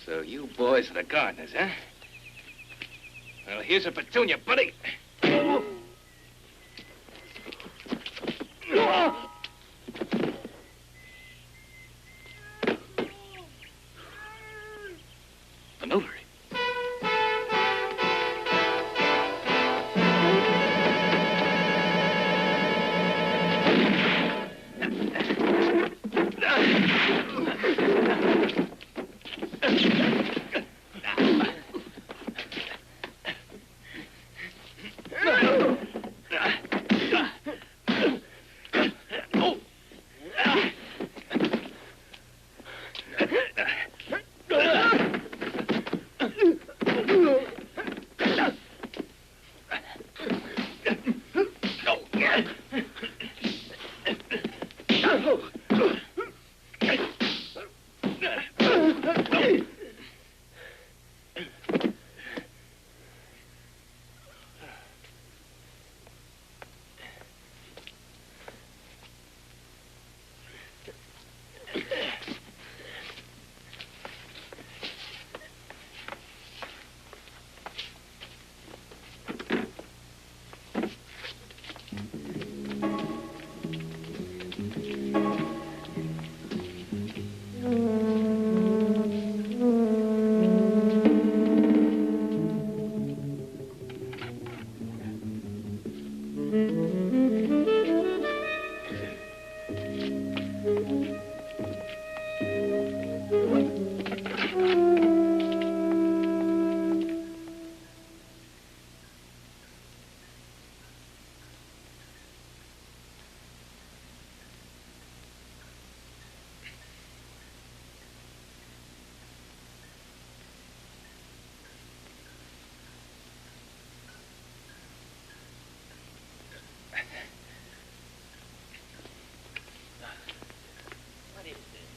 So you boys are the gardeners, huh? Well, here's a petunia, buddy. The notary.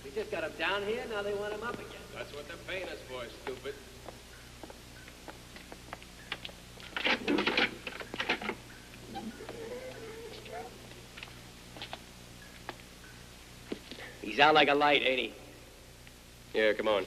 We just got him down here, now they want him up again. That's what they're paying us for, stupid. He's out like a light, ain't he? Yeah, come on.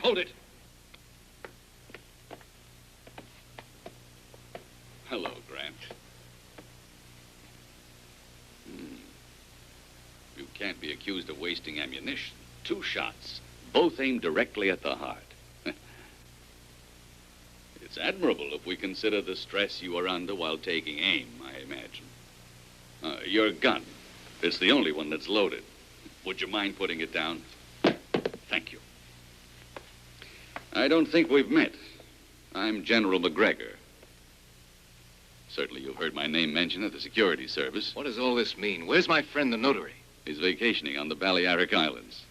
Hold it. Hello, Grant. You can't be accused of wasting ammunition. 2 shots, both aimed directly at the heart. It's admirable if we consider the stress you were under while taking aim, I imagine. Your gun. It's the only one that's loaded. Would you mind putting it down? Thank you. I don't think we've met. I'm General McGregor. Certainly you've heard my name mentioned at the security service. What does all this mean? Where's my friend, the notary? He's vacationing on the Balearic Islands.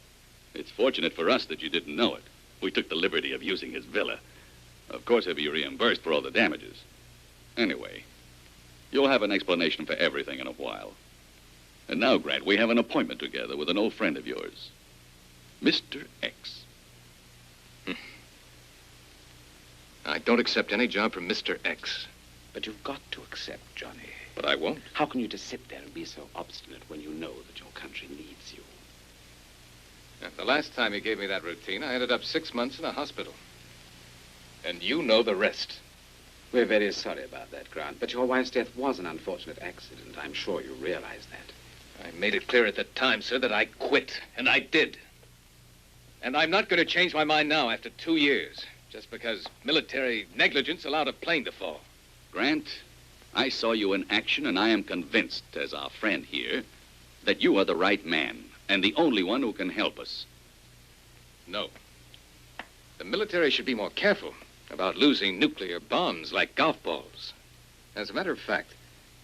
It's fortunate for us that you didn't know it. We took the liberty of using his villa. Of course, he'll be reimbursed for all the damages. Anyway, you'll have an explanation for everything in a while. And now, Grant, we have an appointment together with an old friend of yours, Mr. X. don't accept any job from Mr. X. But you've got to accept, Johnny. But I won't. How can you just sit there and be so obstinate when you know that your country needs you? The last time you gave me that routine, I ended up 6 months in a hospital. And you know the rest. We're very sorry about that, Grant, but your wife's death was an unfortunate accident. I'm sure you realize that. I made it clear at the time, sir, that I quit, and I did. And I'm not going to change my mind now after 2 years, just because military negligence allowed a plane to fall. Grant, I saw you in action, and I am convinced, as our friend here, that you are the right man and the only one who can help us. No. The military should be more careful about losing nuclear bombs like golf balls. As a matter of fact,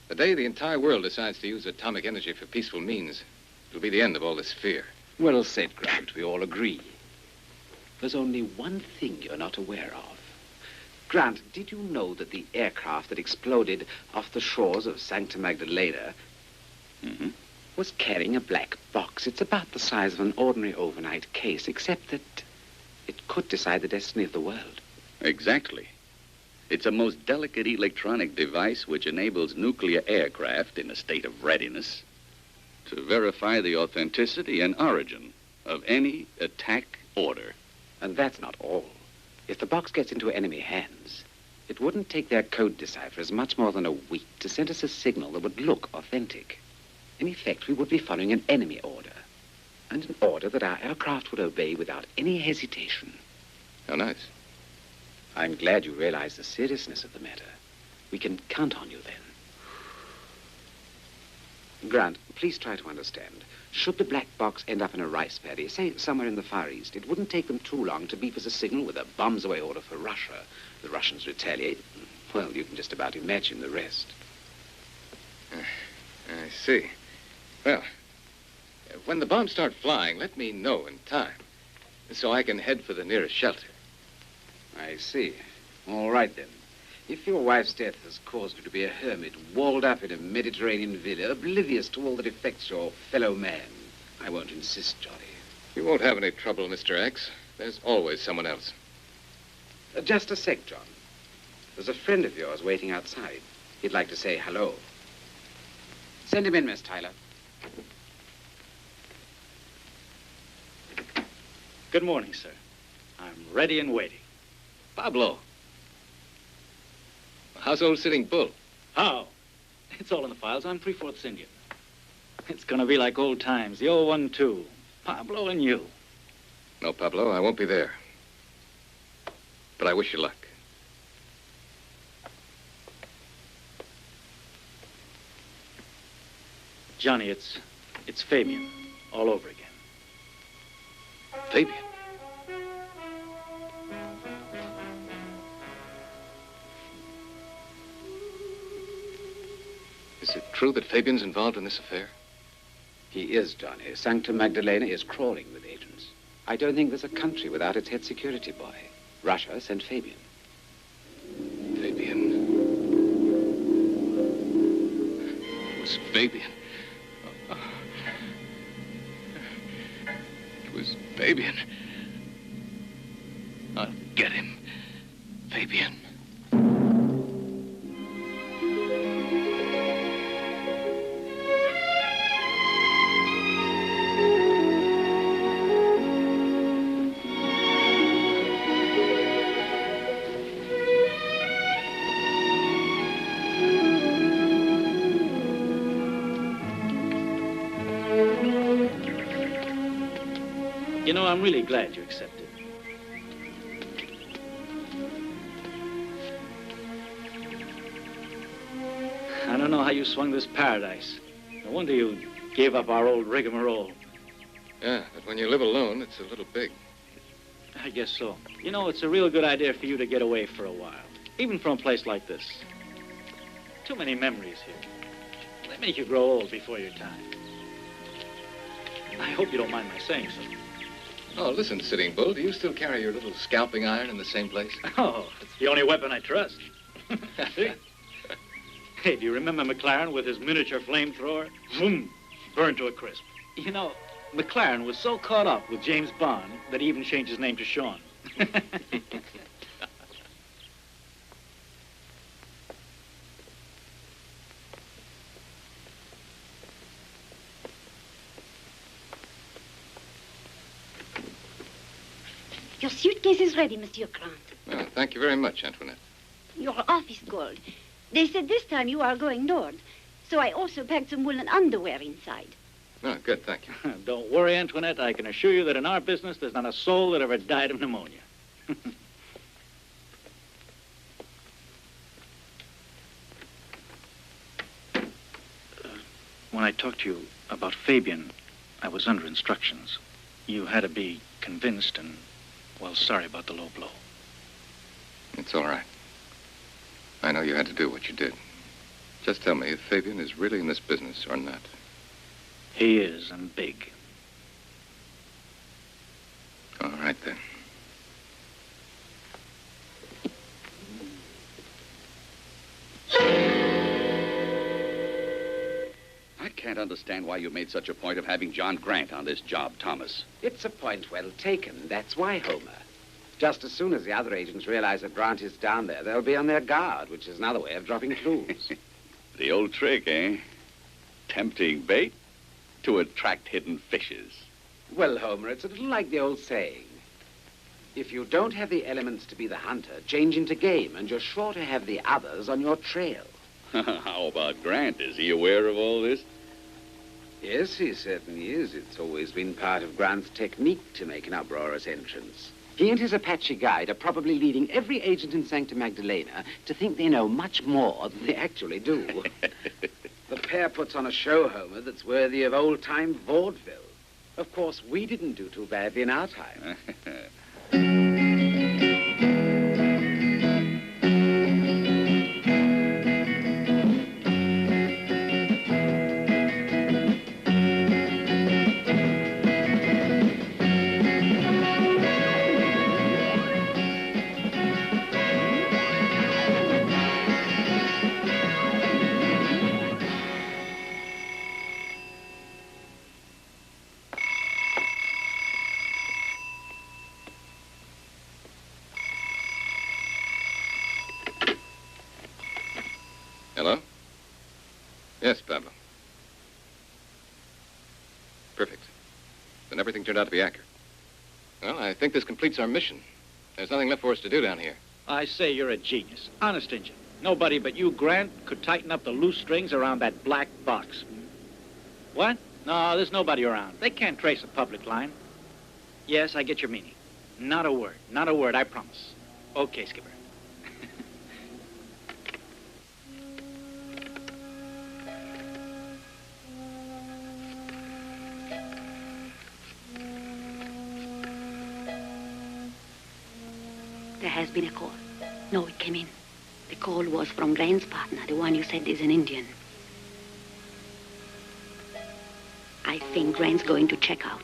the day the entire world decides to use atomic energy for peaceful means, it'll be the end of all this fear. Well said, Grant. We all agree. There's only one thing you're not aware of. Grant, did you know that the aircraft that exploded off the shores of Sancta Magdalena was carrying a black box? It's about the size of an ordinary overnight case, except that it could decide the destiny of the world. Exactly. It's a most delicate electronic device which enables nuclear aircraft in a state of readiness to verify the authenticity and origin of any attack order. And that's not all. If the box gets into enemy hands, it wouldn't take their code deciphers much more than a week to send us a signal that would look authentic. In effect, we would be following an enemy order, and an order that our aircraft would obey without any hesitation. How nice. I'm glad you realize the seriousness of the matter. We can count on you then. Grant, please try to understand. Should the black box end up in a rice paddy, say somewhere in the Far East, it wouldn't take them too long to beep us a signal with a bombs-away order for Russia. The Russians retaliate. Well, you can just about imagine the rest. I see. Well, when the bombs start flying, let me know in time, so I can head for the nearest shelter. I see. All right, then. If your wife's death has caused you to be a hermit, walled up in a Mediterranean villa, oblivious to all that affects your fellow man, I won't insist, Johnny. You won't have any trouble, Mr. X. There's always someone else. Just a sec, John. There's a friend of yours waiting outside. He'd like to say hello. Send him in, Miss Tyler. Good morning, sir. I'm ready and waiting. Pablo. How's old Sitting Bull? How? It's all in the files. I'm 3/4 Indian. It's gonna be like old times. The old one, too. Pablo and you. No, Pablo, I won't be there. But I wish you luck. Johnny, it's Fabian all over again. Fabian? Is it true that Fabian's involved in this affair? He is, Johnny. Sancta Magdalena is crawling with agents. I don't think there's a country without its head security boy. Russia sent Fabian. Fabian. It was Fabian. It was Fabian. I'll get him. Fabian. You know, I'm really glad you accepted. I don't know how you swung this paradise. No wonder you gave up our old rigmarole. Yeah, but when you live alone, it's a little big. I guess so. You know, it's a real good idea for you to get away for a while. Even from a place like this. Too many memories here. They make you grow old before your time. I hope you don't mind my saying so. Oh, listen, Sitting Bull, do you still carry your little scalping iron in the same place? Oh, it's the only weapon I trust. Hey, do you remember McLaren with his miniature flamethrower? Boom! Burned to a crisp. You know, McLaren was so caught up with James Bond that he even changed his name to Sean. Your suitcase is ready, Monsieur Grant. Well, thank you very much, Antoinette. Your office called. They said this time you are going north. So I also packed some woolen underwear inside. Oh, good, thank you. Don't worry, Antoinette. I can assure you that in our business, there's not a soul that ever died of pneumonia. When I talked to you about Fabian, I was under instructions. You had to be convinced and, well, sorry about the low blow. It's all right. I know you had to do what you did. Just tell me if Fabian is really in this business or not. He is, and big. All right, then. I can't understand why you made such a point of having John Grant on this job, Thomas. It's a point well taken. That's why, Homer. Just as soon as the other agents realize that Grant is down there, they'll be on their guard, which is another way of dropping clues. The old trick, eh? Tempting bait to attract hidden fishes. Well, Homer, it's a little like the old saying. If you don't have the elements to be the hunter, change into game, and you're sure to have the others on your trail. How about Grant? Is he aware of all this? Yes, he certainly is. It's always been part of Grant's technique to make an uproarious entrance. He and his Apache guide are probably leading every agent in Sancta Magdalena to think they know much more than they actually do. The pair puts on a show, Homer, that's worthy of old-time vaudeville. Of course, we didn't do too badly in our time. Hello? Yes, Pablo. Perfect. Then everything turned out to be accurate. Well, I think this completes our mission. There's nothing left for us to do down here. I say you're a genius. Honest, Injun. Nobody but you, Grant, could tighten up the loose strings around that black box. What? No, there's nobody around. They can't trace a public line. Yes, I get your meaning. Not a word, I promise. Okay, Skipper. There has been a call. No, it came in. The call was from Grant's partner, the one you said is an Indian. I think Grant's going to check out.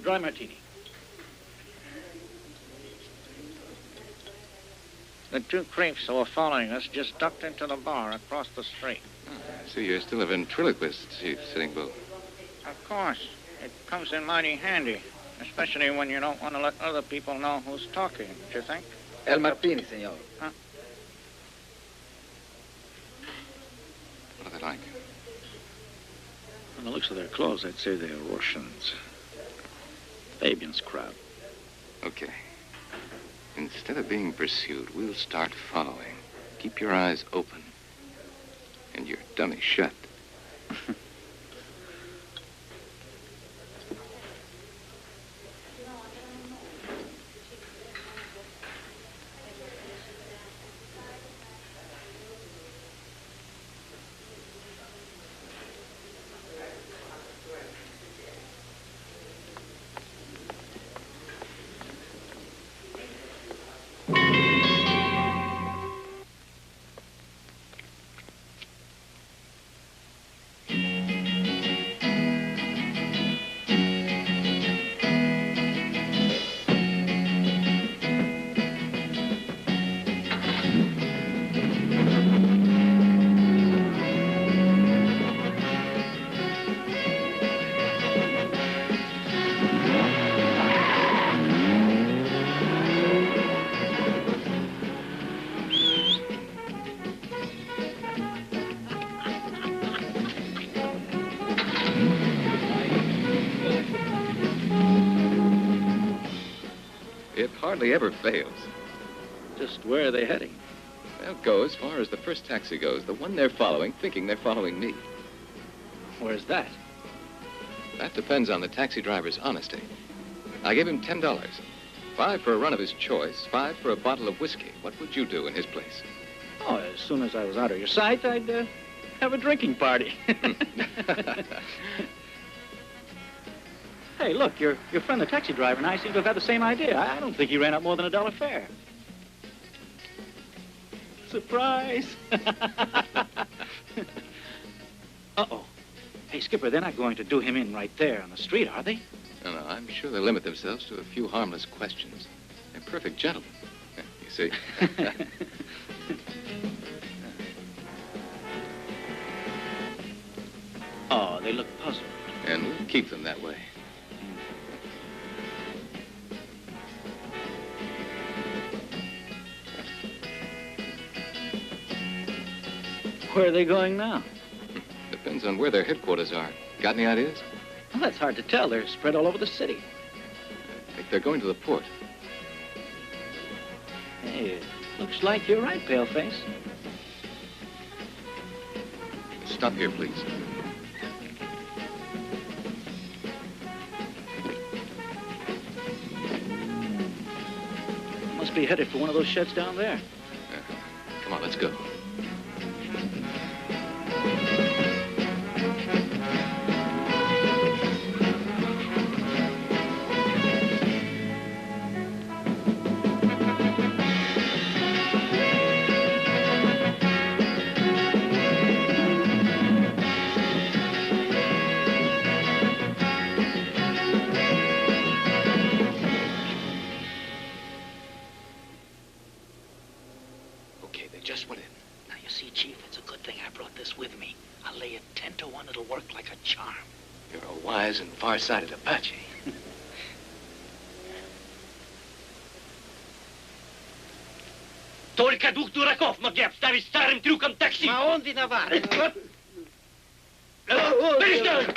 Dry martini. The two creeps who were following us just ducked into the bar across the street. So you're still a ventriloquist, Chief Sitting Bull. Of course. It comes in mighty handy, especially when you don't want to let other people know who's talking, don't you think? El Martini, senor. Huh? What are they like? From the looks of their clothes, I'd say they're Russians. Fabian's crowd. Okay. Instead of being pursued, we'll start following. Keep your eyes open. And your dummy shut. It hardly ever fails. Just where are they heading? They'll go as far as the first taxi goes, the one they're following, thinking they're following me. Where's that? That depends on the taxi driver's honesty. I gave him $10. 5 for a run of his choice, 5 for a bottle of whiskey. What would you do in his place? Oh, as soon as I was out of your sight, I'd have a drinking party. Hey, look, your friend the taxi driver and I seem to have had the same idea. I don't think he ran up more than $1 fare. Surprise! Uh-oh. Hey, Skipper, they're not going to do him in right there on the street, are they? No, I'm sure they'll limit themselves to a few harmless questions. They're perfect gentlemen. You see? Oh, they look puzzled. And we'll keep them that way. Where are they going now? Depends on where their headquarters are. Got any ideas? Well, that's hard to tell. They're spread all over the city. I think they're going to the port. Hey, it looks like you're right, Paleface. Stop here, please. Must be headed for one of those sheds down there. Come on, let's go. And far-sighted Apache. Только двух дураков могли обставить старым трюком такси. А он виноват. Перестань!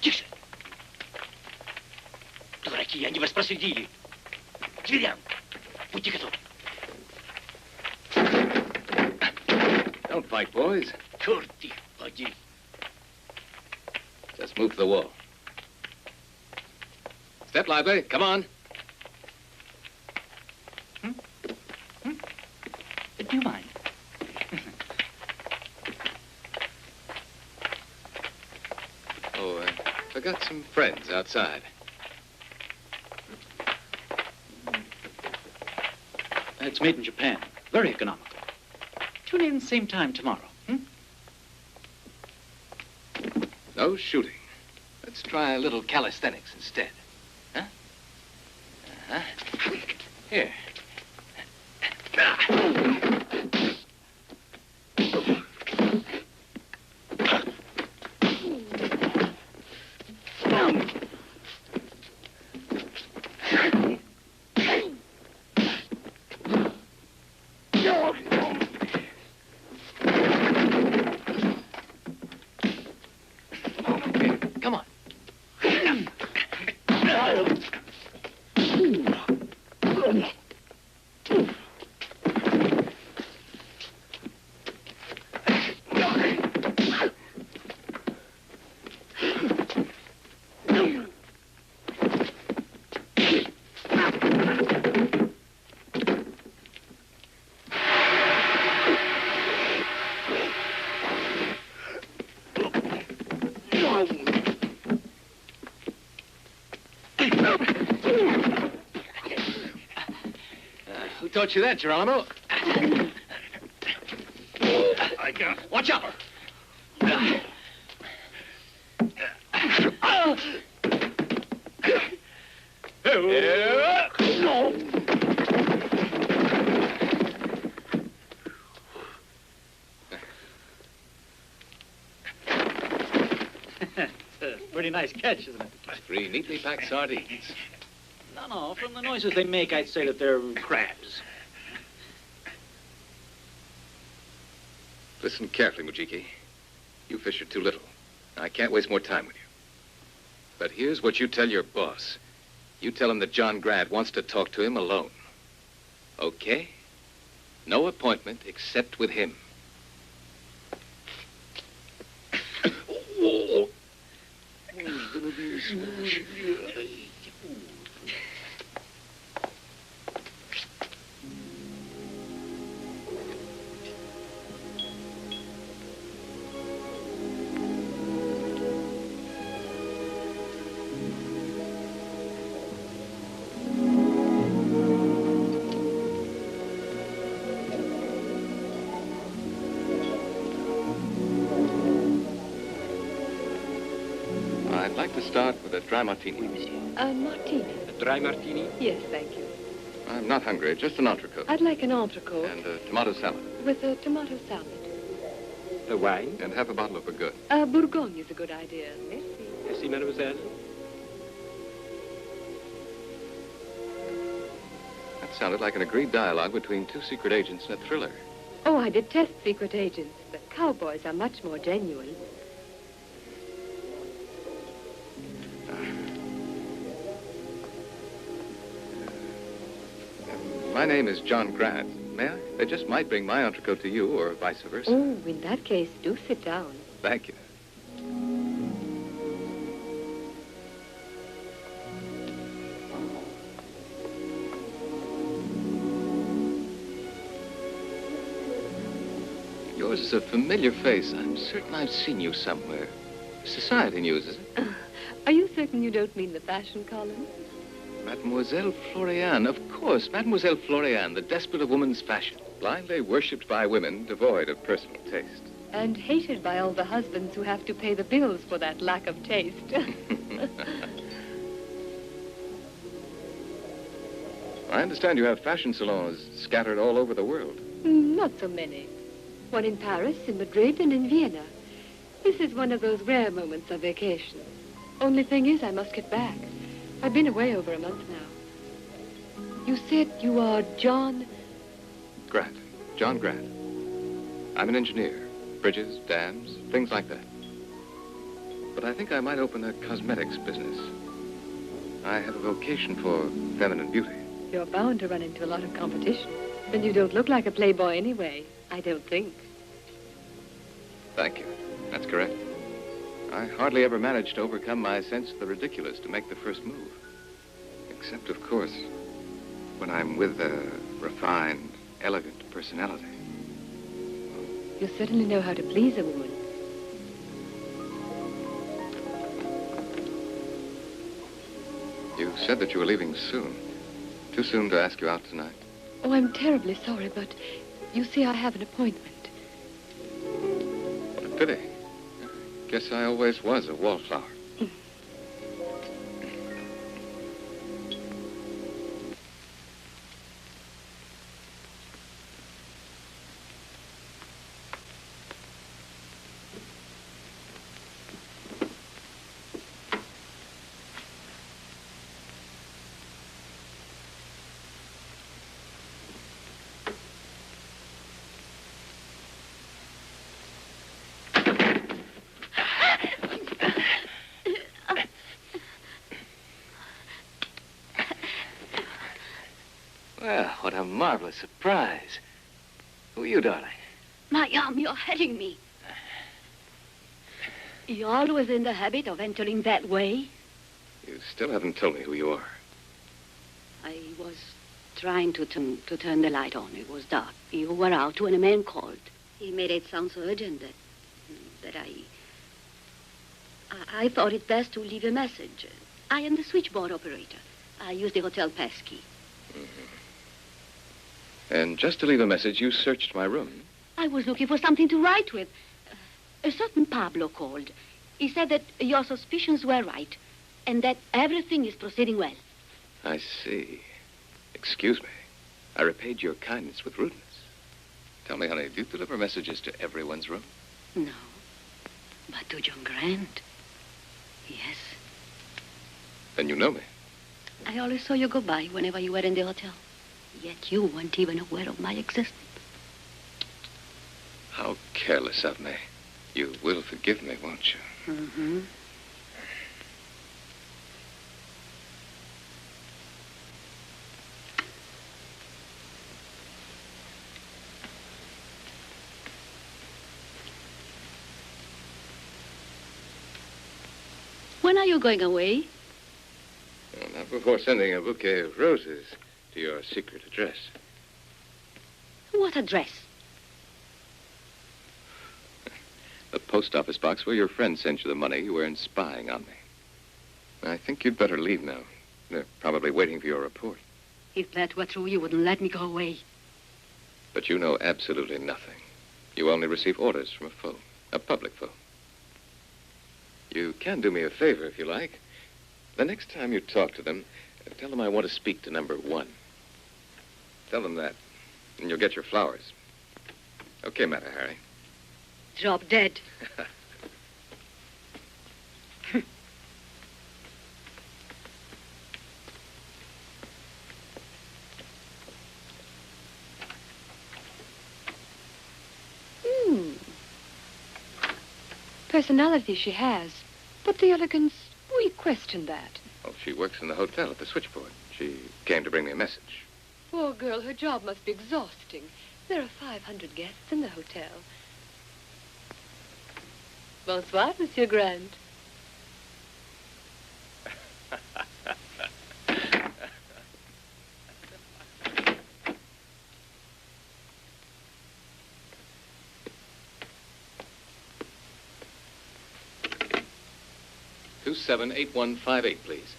Тише! Дураки, они вас проследили. К дверям. Будьте готовы. Don't fight, boys. Черт их подери. Just move to the wall. Step lively. Come on. Do you mind? Oh, I got some friends outside. It's made in Japan. Very economical. Tune in same time tomorrow. No shooting. Let's try a little calisthenics instead. Huh? Here. Who taught you that, Geronimo? I got it. Watch out! Pretty nice catch, isn't it? 3 neatly packed sardines. No, from the noises they make, I'd say that they're crabs. Listen carefully, Mujiki. You fish are too little. I can't waste more time with you. But here's what you tell your boss. You tell him that John Grant wants to talk to him alone. Okay? No appointment except with him. I'd like to start with a dry martini. A martini? A dry martini? Yes, thank you. I'm not hungry, just an entrecote. I'd like an entrecote. And a tomato salad. With a tomato salad. A wine? And half a bottle of Burgund. Bourgogne is a good idea. Merci. Merci, mademoiselle. That sounded like an agreed dialogue between 2 secret agents in a thriller. Oh, I detest secret agents. The cowboys are much more genuine. My name is John Grant. May I? They just might bring my entrecote to you, or vice versa. Oh, in that case, do sit down. Thank you. Yours is a familiar face. I'm certain I've seen you somewhere. Society news, is it? Are you certain you don't mean the fashion column? Mademoiselle Florian, of course. Mademoiselle Florian, the despot of woman's fashion. Blindly worshipped by women, devoid of personal taste. And hated by all the husbands who have to pay the bills for that lack of taste. I understand you have fashion salons scattered all over the world. Not so many. One in Paris, in Madrid, and in Vienna. This is one of those rare moments of vacation. Only thing is, I must get back. I've been away over a month now. You said you are John... Grant. John Grant. I'm an engineer. Bridges, dams, things like that. But I think I might open a cosmetics business. I have a vocation for feminine beauty. You're bound to run into a lot of competition. And you don't look like a playboy anyway, I don't think. Thank you. That's correct. I hardly ever manage to overcome my sense of the ridiculous to make the first move. Except, of course, when I'm with a refined, elegant personality. You certainly know how to please a woman. You said that you were leaving soon. Too soon to ask you out tonight. Oh, I'm terribly sorry, but you see, I have an appointment. What a pity. Guess I always was a wallflower. Well, what a marvelous surprise. Who are you, darling? My arm, you're hurting me. You're always in the habit of entering that way? You still haven't told me who you are. I was trying to turn the light on. It was dark. You were out when a man called. He made it sound so urgent that I thought it best to leave a message. I am the switchboard operator. I use the hotel pass key. And just to leave a message, you searched my room. I was looking for something to write with. A certain Pablo called. He said that your suspicions were right and that everything is proceeding well. I see. Excuse me. I repaid your kindness with rudeness. Tell me, honey, do you deliver messages to everyone's room? No. But to John Grant, yes. Then you know me. I always saw you go by whenever you were in the hotel. Yet you weren't even aware of my existence. How careless of me. You will forgive me, won't you? Mm-hmm. When are you going away? Well, not before sending a bouquet of roses to your secret address. What address? The post office box where your friend sent you the money you earned spying on me. I think you'd better leave now. They're probably waiting for your report. If that were true, you wouldn't let me go away. But you know absolutely nothing. You only receive orders from a phone, a public phone. You can do me a favor if you like. The next time you talk to them, tell them I want to speak to number 1. Tell them that, and you'll get your flowers. Okay, Matter, Harry. Drop dead. Personality she has, but the elegance, we question that. Well, she works in the hotel at the switchboard. She came to bring me a message. Poor girl, her job must be exhausting. There are 500 guests in the hotel. Bonsoir, Monsieur Grant. Two 78158, please.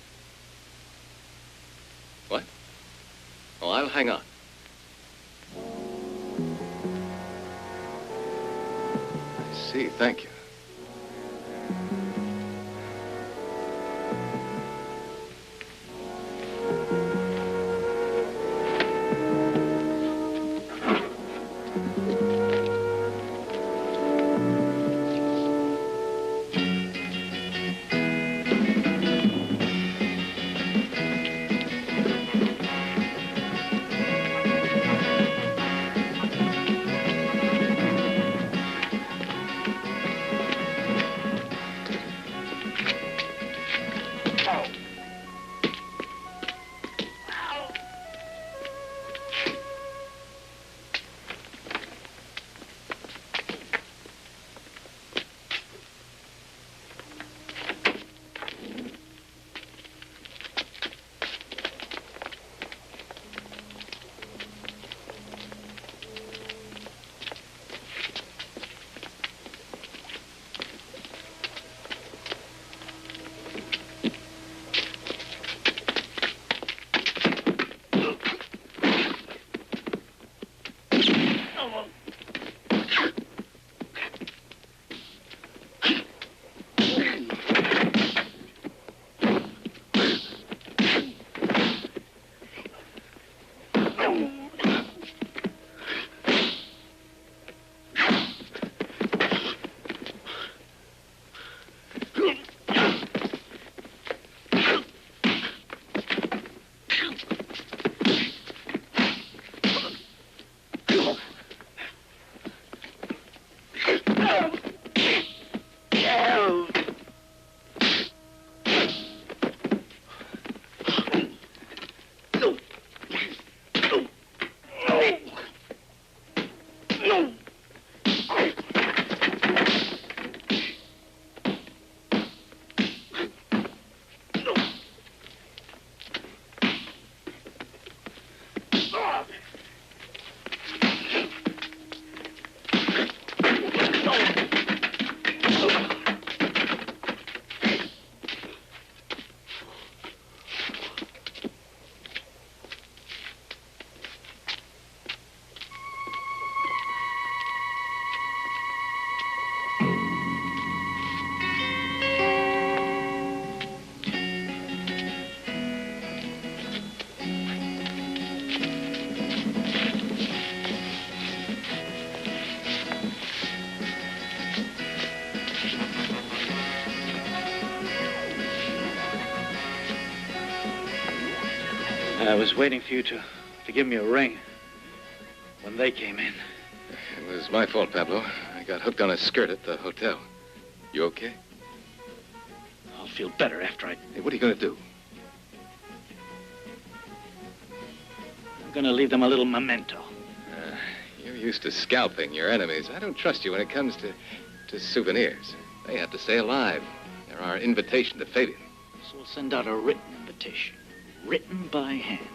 What? Oh, I'll hang on. I see, thank you. I was waiting for you to give me a ring when they came in. It was my fault, Pablo. I got hooked on a skirt at the hotel. You okay? I'll feel better after I... Hey, what are you going to do? I'm going to leave them a little memento. You're used to scalping your enemies. I don't trust you when it comes to souvenirs. They have to stay alive. They're our invitation to Fabian. So we'll send out a written invitation. Written by hand.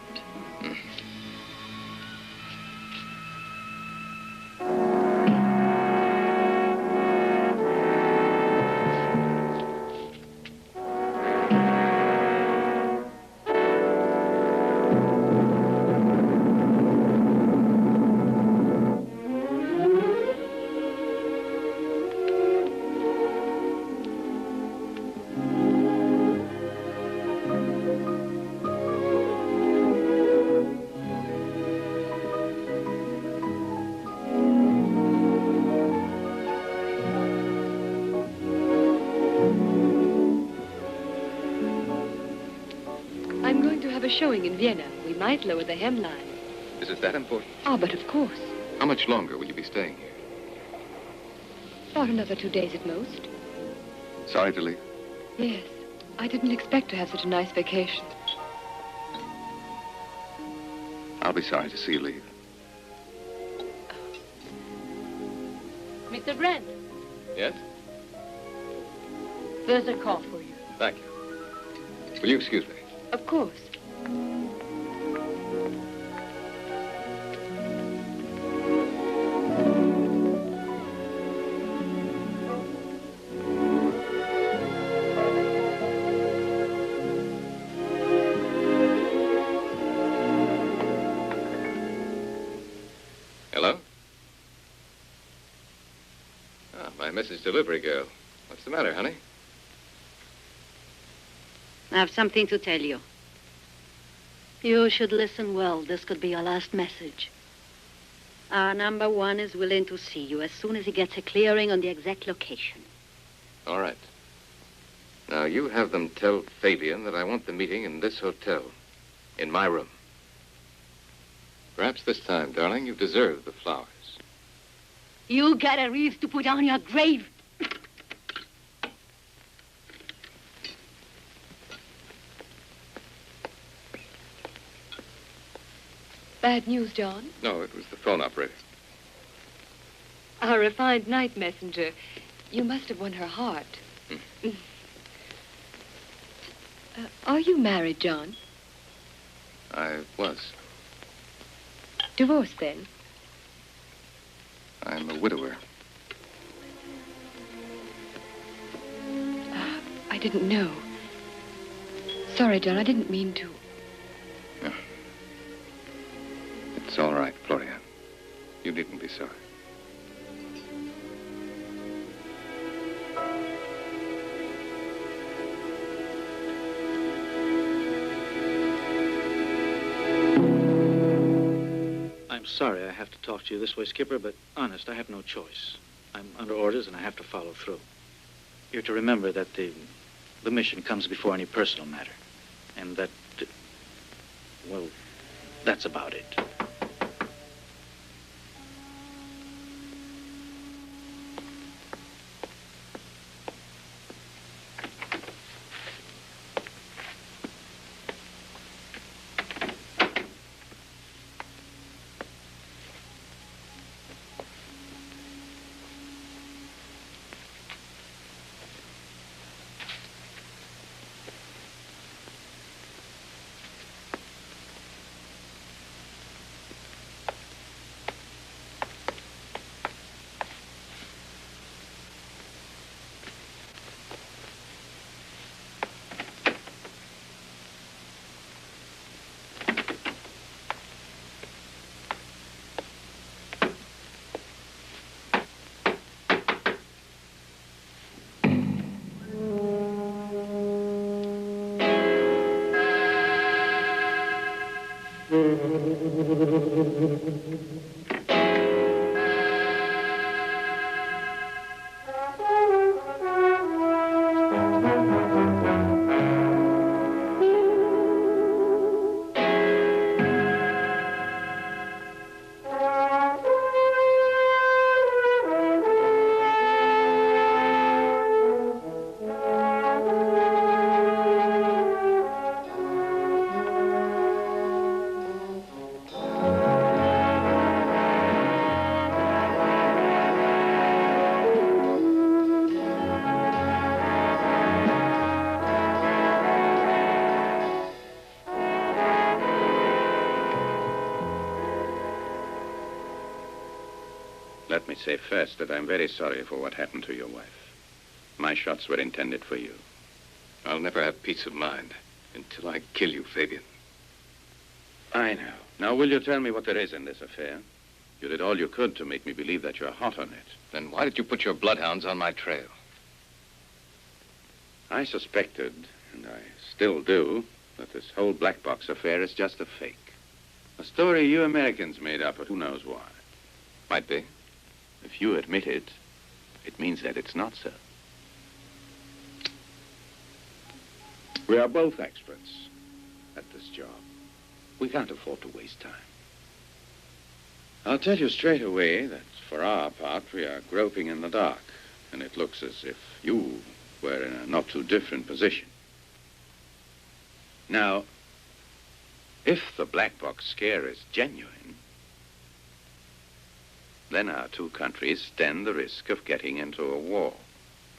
I'm going to have a showing in Vienna. We might lower the hemline. Is it that important? Ah, but of course. How much longer will you be staying here? About another 2 days at most. Sorry to leave. Yes. I didn't expect to have such a nice vacation. I'll be sorry to see you leave. Mr. Brent, Yes? there's a call for you. Thank you. Will you excuse me? Of course. Hello? Ah, my message delivery girl. What's the matter, honey? I have something to tell you. You should listen well. This could be your last message. Our number one is willing to see you as soon as he gets a clearing on the exact location. All right. Now, you have them tell Fabian that I want the meeting in this hotel. In my room. Perhaps this time, darling, you deserve the flowers. You got a wreath to put on your grave. Bad news, John. No, it was the phone operator. Our refined night messenger. You must have won her heart. Are you married, John? I was. Divorced, then? I'm a widower. I didn't know. Sorry, John, I didn't mean to. No. It's all right, Gloria. You needn't be sorry. I'm sorry I have to talk to you this way, Skipper, but honest, I have no choice. I'm under orders and I have to follow through. You're to remember that the mission comes before any personal matter. And that, well, that's about it. say first that I'm very sorry for what happened to your wife. My shots were intended for you. I'll never have peace of mind until I kill you, Fabian. I know. Now, will you tell me what there is in this affair? You did all you could to make me believe that you're hot on it. Then why did you put your bloodhounds on my trail? I suspected, and I still do, that this whole black box affair is just a fake. A story you Americans made up, but who knows why. Might be. If you admit it, it means that it's not so. We are both experts at this job. We can't afford to waste time. I'll tell you straight away that for our part, we are groping in the dark, and it looks as if you were in a not too different position. Now, if the black box scare is genuine, then our two countries stand the risk of getting into a war,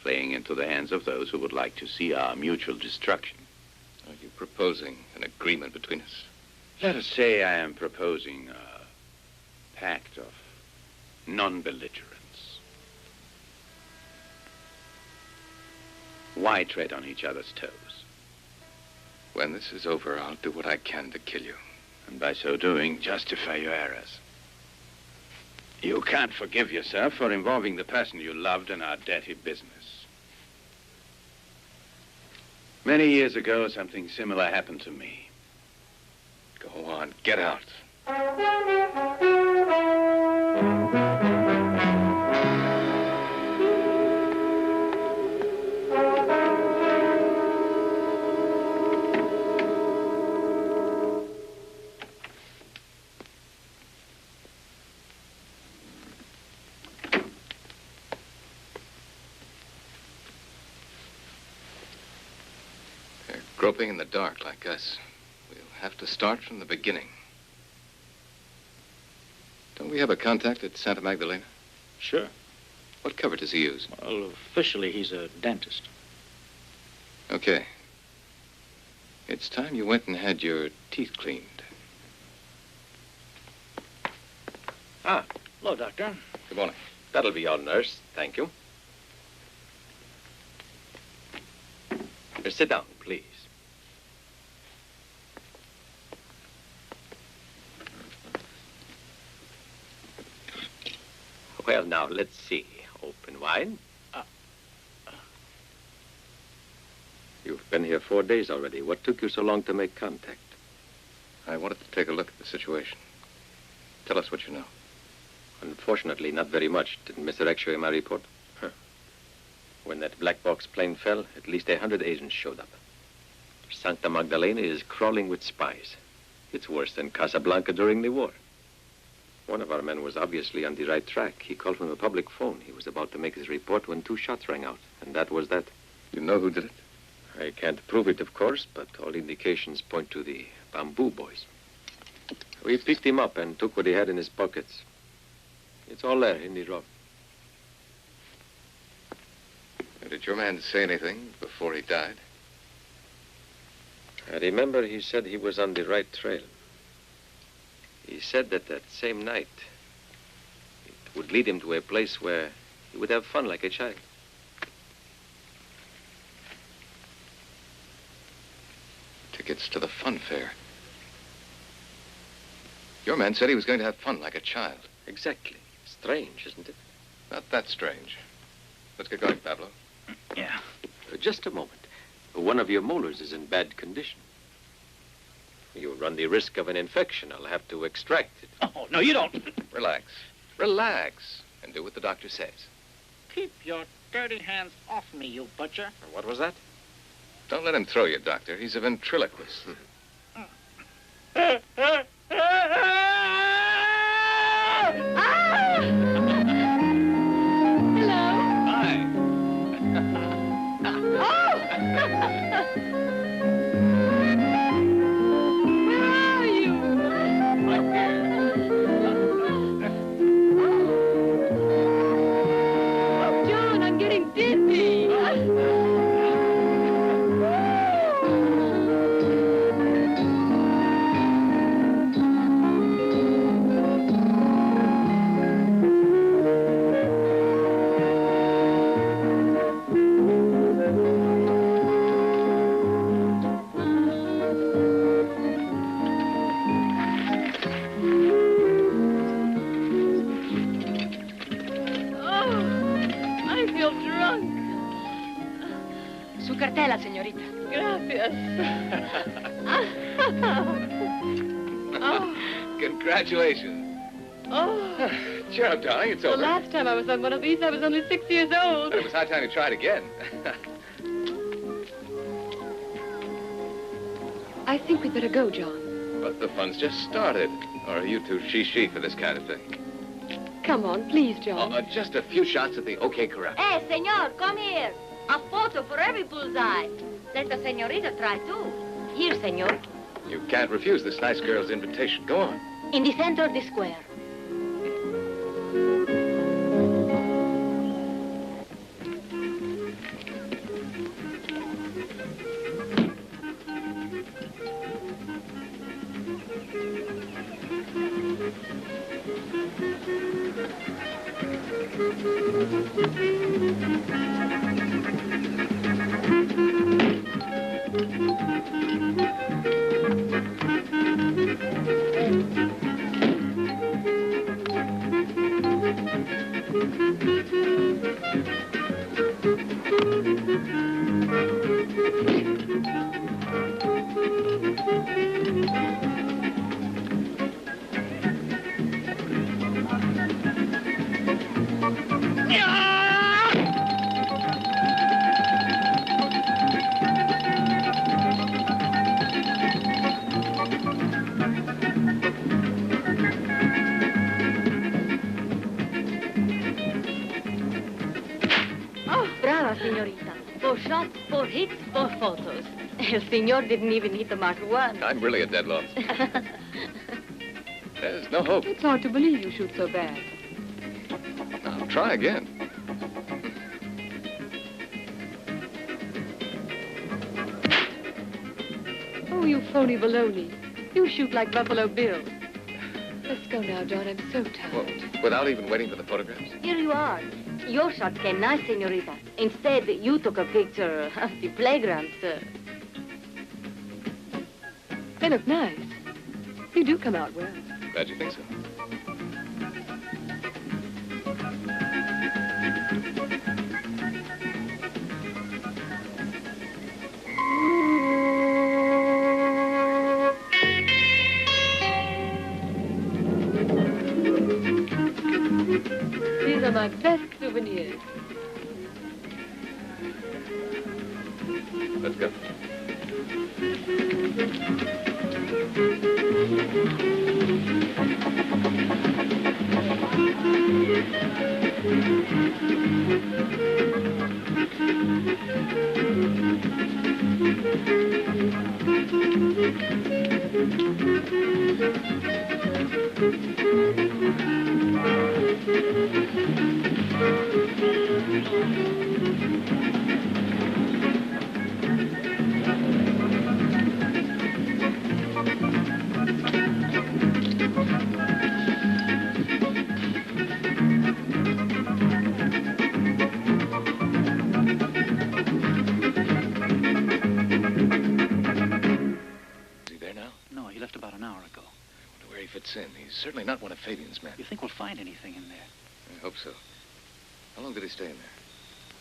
playing into the hands of those who would like to see our mutual destruction. Are you proposing an agreement between us? Let us say I am proposing a pact of non-belligerence. Why tread on each other's toes? When this is over, I'll do what I can to kill you. And by so doing, justify your errors. You can't forgive yourself for involving the person you loved in our dirty business. Many years ago, something similar happened to me. Go on, get out. They're groping in the dark like us. We'll have to start from the beginning. Don't we have a contact at Santa Magdalena? Sure. What cover does he use? Well, officially, he's a dentist. Okay. It's time you went and had your teeth cleaned. Ah, Hello, Doctor. Good morning. that'll be all, nurse. Thank you. Sit down, please. Well, now, let's see. Open wide. You've been here 4 days already. What took you so long to make contact? I wanted to take a look at the situation. Tell us what you know. Unfortunately, not very much. Didn't Mr. X show you my report? When that black box plane fell, at least 100 agents showed up. Santa Magdalena is crawling with spies. It's worse than Casablanca during the war. One of our men was obviously on the right track. He called from a public phone. He was about to make his report when 2 shots rang out, and that was that. You know who did it? I can't prove it, of course, but all indications point to the Bamboo Boys. We picked him up and took what he had in his pockets. It's all there in the drawer. Did your man say anything before he died? I remember he said he was on the right trail. He said that that same night, it would lead him to a place where he would have fun like a child. Tickets to the fun fair. Your man said he was going to have fun like a child. Exactly. Strange, isn't it? Not that strange. Let's get going, Pablo. Yeah. Just a moment. One of your molars is in bad condition. You run the risk of an infection. I'll have to extract it. Oh, no, you don't. Relax. Relax. And do what the doctor says. Keep your dirty hands off me, you butcher. What was that? Don't let him throw you, Doctor. He's a ventriloquist. cartela, señorita. Gracias. Congratulations. Oh. Cheer up, darling. It's The over. last time I was on one of these, I was only 6 years old. But it was high time you tried again. I think we'd better go, John. But the fun's just started. Or are you too she for this kind of thing? Come on, please, John. Just a few shots at the OK Corral. Hey, senor, come here. A photo for every bullseye. Let the señorita try, too. Here, senor. You can't refuse this nice girl's invitation. Go on. In the center of the square. Señorita. 4 shots, 4 hits, 4 photos. El señor didn't even hit the mark once. I'm really a dead loss. There's no hope. It's hard to believe you shoot so bad. I'll try again. Oh, you phony baloney. You shoot like Buffalo Bill. Let's go now, John. I'm so tired. Well, without even waiting for the photographs? Here you are. Your shot came nice, señorita. Instead, you took a picture of the playground, sir. They look nice. You do come out well. Glad you think so. These are my best souvenirs. Let's go. He's certainly not one of Fabian's men. You think we'll find anything in there? I hope so. How long did he stay in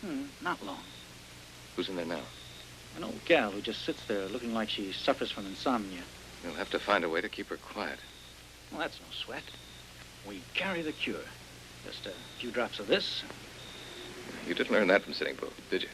there? Not long. Who's in there now? An old gal who just sits there looking like she suffers from insomnia. We'll have to find a way to keep her quiet. Well, that's no sweat. We carry the cure. Just a few drops of this. You didn't learn that from Sitting Bull, did you?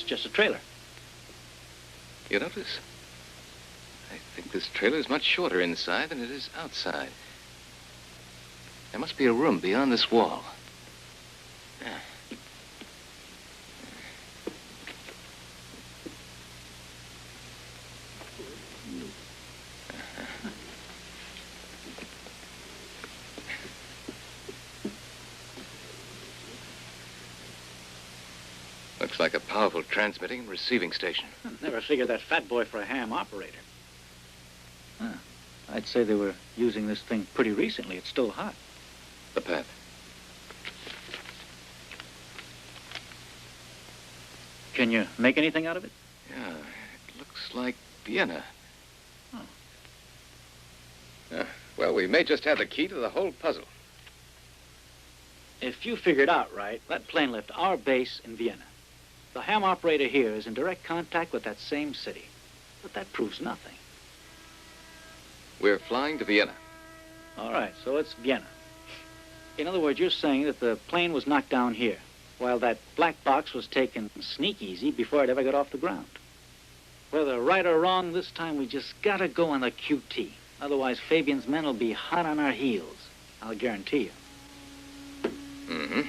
Just a trailer. You notice? I think this trailer is much shorter inside than it is outside. There must be a room beyond this wall. Looks like a powerful transmitting and receiving station. Never figured that fat boy for a ham operator. Huh. I'd say they were using this thing pretty recently. It's still hot. The path. Can you make anything out of it? Yeah, it looks like Vienna. Oh. Yeah, well, we may just have the key to the whole puzzle. If you figured out right, that plane left our base in Vienna. The ham operator here is in direct contact with that same city. But that proves nothing. We're flying to Vienna. All right, so it's Vienna. In other words, you're saying that the plane was knocked down here, while that black box was taken sneak easy before it ever got off the ground. Whether right or wrong, this time we just gotta go on the QT. Otherwise, Fabian's men will be hot on our heels. I'll guarantee you. Mm-hmm.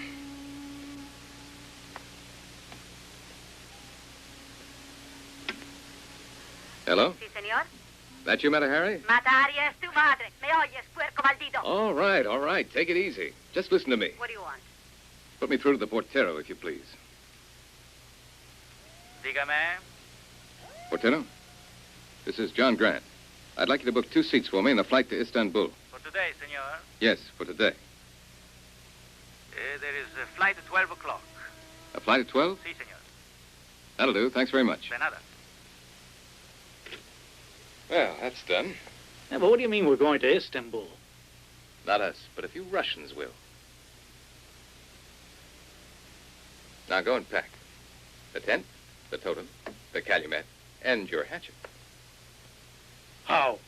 Hello? Sí, señor. That you, Meta Harry? Matari es tu madre. Me oyes, puerco maldito. All right. Take it easy. Just listen to me. What do you want? Put me through to the portero, if you please. Dígame. Portero? This is John Grant. I'd like you to book 2 seats for me in a flight to Istanbul. For today, senor. Yes, for today. There is a flight at 12 o'clock. A flight at 12? Si, senor. That'll do. Thanks very much. De nada. Well, that's done. Yeah, but what do you mean we're going to Istanbul? Not us, but a few Russians will. Now go and pack. The tent, the totem, the calumet, and your hatchet. How?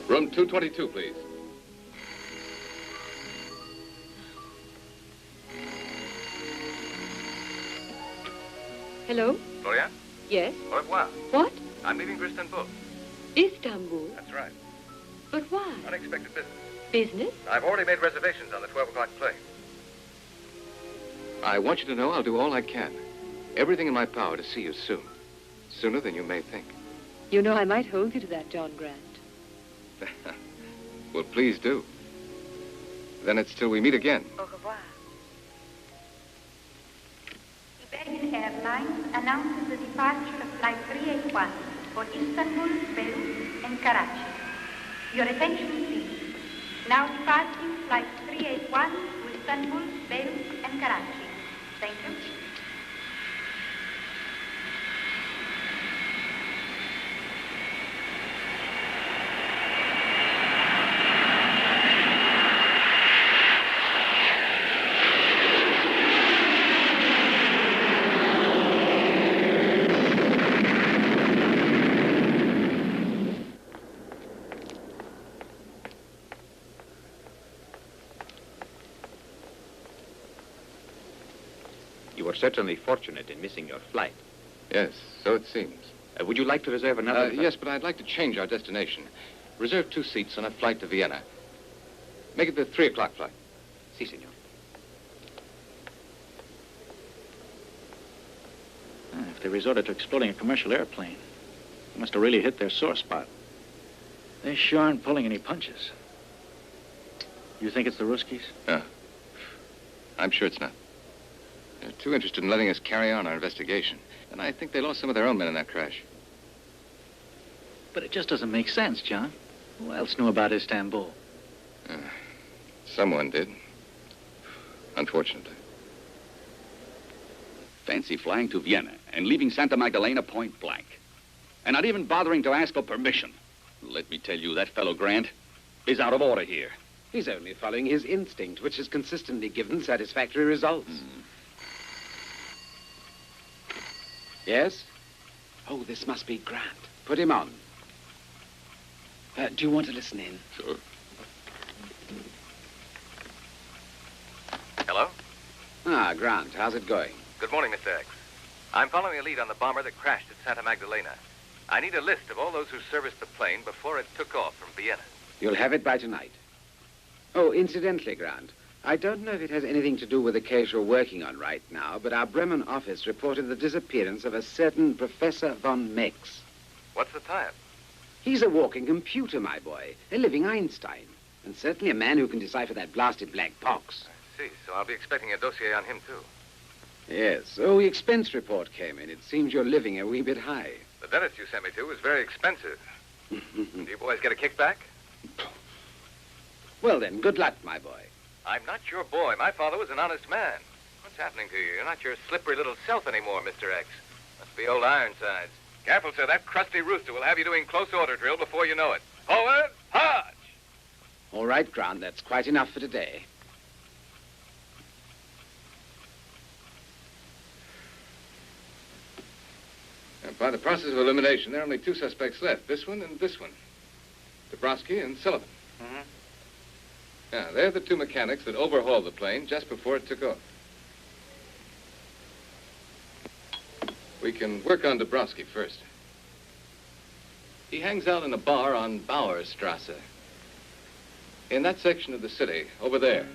Room 222, please. Hello? Gloria? Yes? Au revoir. What? I'm leaving for Istanbul. Istanbul? That's right. But why? Unexpected business. Business? I've already made reservations on the 12 o'clock plane. I want you to know I'll do all I can. Everything in my power to see you soon. Sooner than you may think. You know, I might hold you to that, John Grant. Well, please do. Then it's till we meet again. Au revoir. Iberian Airlines announces the departure of Flight 381 for Istanbul, Beirut, and Karachi. Your attention, please. Now departing Flight 381 to Istanbul, Beirut, and Karachi. Thank you. You were certainly fortunate in missing your flight. Yes, so it seems. Would you like to reserve another? Yes, but I'd like to change our destination. Reserve 2 seats on a flight to Vienna. Make it the 3 o'clock flight. Si, senor. If they resorted to exploding a commercial airplane, they must have really hit their sore spot. They sure aren't pulling any punches. You think it's the Ruskies? No. I'm sure it's not. They're too interested in letting us carry on our investigation. And I think they lost some of their own men in that crash. But it just doesn't make sense, John. Who else knew about Istanbul? Someone did. Unfortunately. Fancy flying to Vienna and leaving Santa Magdalena point blank. And not even bothering to ask for permission. Let me tell you, that fellow Grant is out of order here. He's only following his instinct, which has consistently given satisfactory results. Yes? Oh, this must be Grant. Put him on. Do you want to listen in? Sure. Hello? Ah, Grant, how's it going? Good morning, Mr. X. I'm following a lead on the bomber that crashed at Santa Magdalena. I need a list of all those who serviced the plane before it took off from Vienna. You'll have it by tonight. Oh, incidentally, Grant, I don't know if it has anything to do with the case you're working on right now, but our Bremen office reported the disappearance of a certain Professor von Mex. What's the tie-up? He's a walking computer, my boy. A living Einstein. And certainly a man who can decipher that blasted black box. I see. So I'll be expecting a dossier on him, too. Yes. So the expense report came in. It seems you're living a wee bit high. The dentist you sent me to was very expensive. Do you boys get a kickback? Well, then, good luck, my boy. I'm not your boy. My father was an honest man. What's happening to you? You're not your slippery little self anymore, Mr. X. Must be old Ironsides. Careful, sir. That crusty rooster will have you doing close order drill before you know it. Forward, march! All right, Grant. That's quite enough for today. And by the process of elimination, there are only two suspects left. This one and this one. Dabrowski and Sullivan. Mm-hmm. Yeah, they're the two mechanics that overhauled the plane just before it took off. We can work on Dabrowski first. He hangs out in a bar on Bauerstrasse. In that section of the city, over there.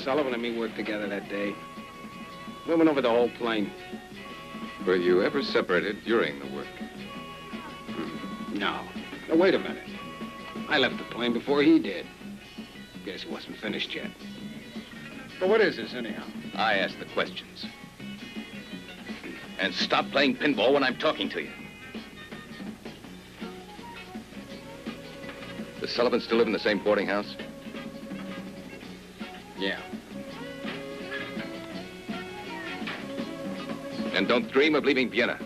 Sullivan and me worked together that day. We went over the whole plane. Were you ever separated during the work? No. Now, wait a minute. I left the plane before he did. Guess he wasn't finished yet. But what is this, anyhow? I ask the questions. And stop playing pinball when I'm talking to you. Does Sullivan still live in the same boarding house? Yeah. And don't dream of leaving Vienna.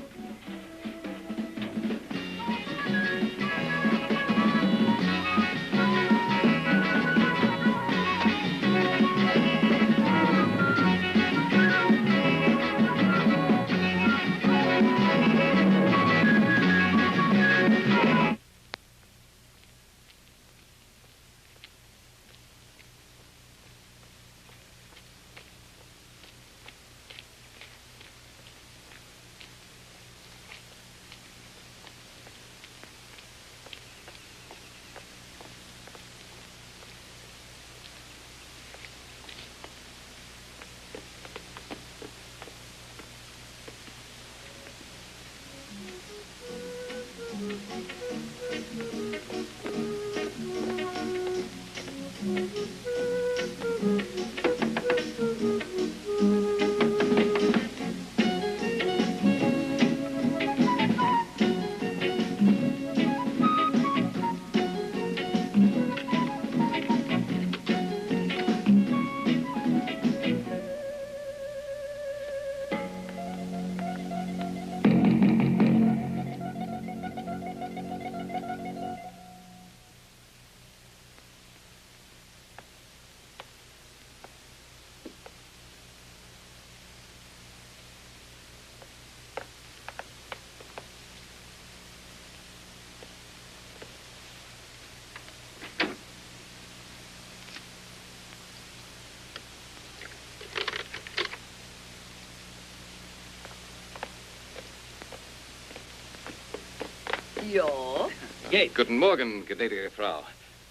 Ja? Guten Morgen, gnädige Frau.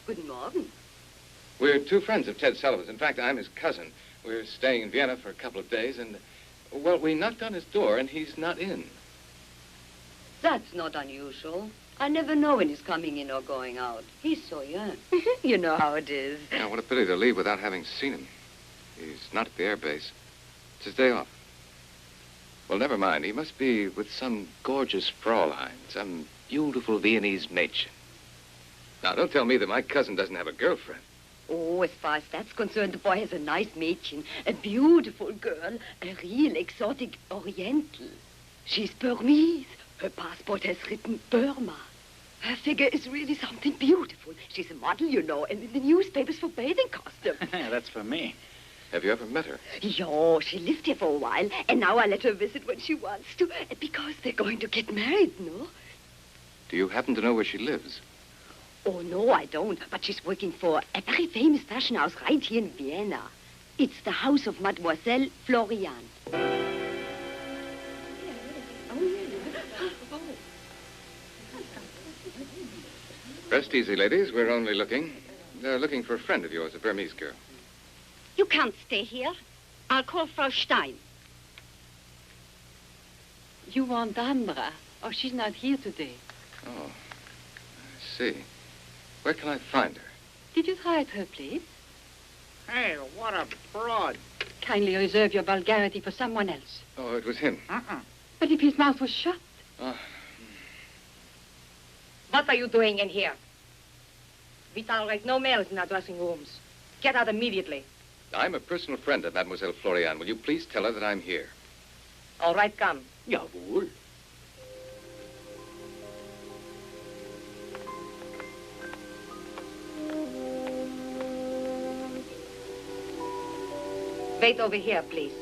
Guten Morgen. We're two friends of Ted Sullivan's. In fact, I'm his cousin. We're staying in Vienna for a couple of days, and, well, we knocked on his door, and he's not in. That's not unusual. I never know when he's coming in or going out. He's so young. You know how it is. Yeah, what a pity to leave without having seen him. He's not at the air base. It's his day off. Well, never mind. He must be with some gorgeous Fraulein, some beautiful Viennese Mädchen. Now, don't tell me that my cousin doesn't have a girlfriend. Oh, as far as that's concerned, the boy has a nice Mädchen, a beautiful girl, a real exotic Oriental. She's Burmese, Her passport has written Burma. Her figure is really something beautiful. She's a model, you know, and in the newspapers for bathing costume. That's for me. Have you ever met her? Yo, she lived here for a while, and now I let her visit when she wants to, because they're going to get married, no? Do you happen to know where she lives? Oh, no, I don't. But she's working for a very famous fashion house right here in Vienna. It's the house of Mademoiselle Florian. Rest easy, ladies. We're only looking. They're looking for a friend of yours, a Burmese girl. You can't stay here. I'll call Frau Stein. You want Ambra? Oh, she's not here today. Oh, I see. Where can I find her? Did you try at her place? Hey, what a fraud. Kindly reserve your vulgarity for someone else. Oh, it was him. But if his mouth was shut. What are you doing in here? We tolerate no males in our dressing rooms. Get out immediately. I'm a personal friend of Mademoiselle Florian. Will you please tell her that I'm here? All right, come. Jawohl. Wait over here, please.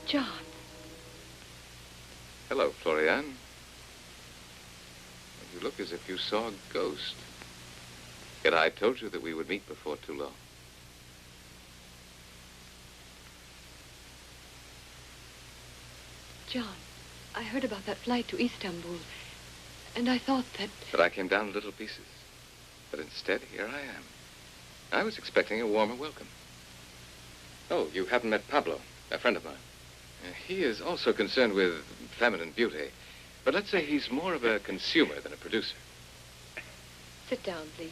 John. Hello, Florian. You look as if you saw a ghost. Yet I told you that we would meet before too long. John, I heard about that flight to Istanbul, and I thought that... But I came down in little pieces. But instead, here I am. I was expecting a warmer welcome. Oh, you haven't met Pablo, a friend of mine. He is also concerned with feminine beauty. But let's say he's more of a consumer than a producer. Sit down, please.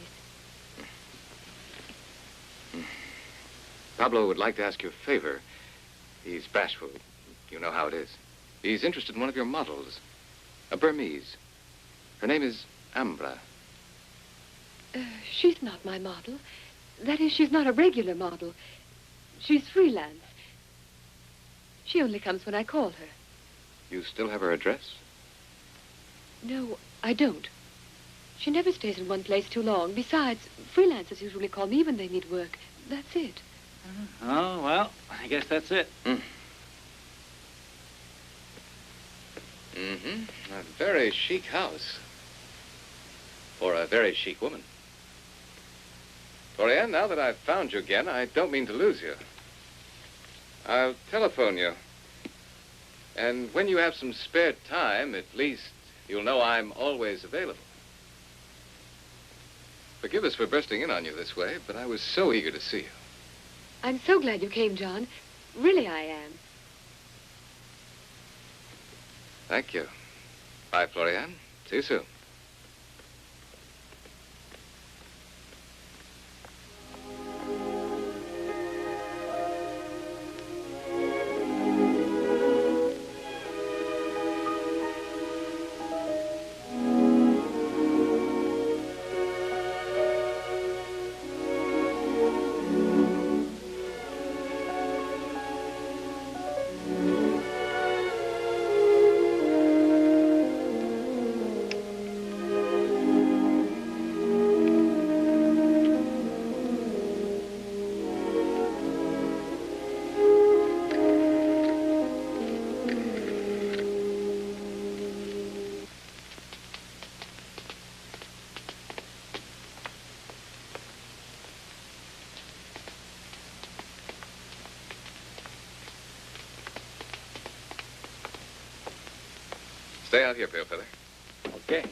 Pablo would like to ask you a favor. He's bashful. You know how it is. He's interested in one of your models. A Burmese. Her name is Ambra. She's not my model. That is, she's not a regular model. She's freelance. She only comes when I call her. You still have her address? No, I don't. She never stays in one place too long. Besides, freelancers usually call me when they need work. That's it. Oh, well, I guess that's it. A very chic house. For a very chic woman. Florian, now that I've found you again, I don't mean to lose you. I'll telephone you. And when you have some spare time, at least you'll know I'm always available. Forgive us for bursting in on you this way, but I was so eager to see you. I'm so glad you came, John. Really, I am. Thank you. Bye, Florian. See you soon. Stay out here, Pale Feather. Okay.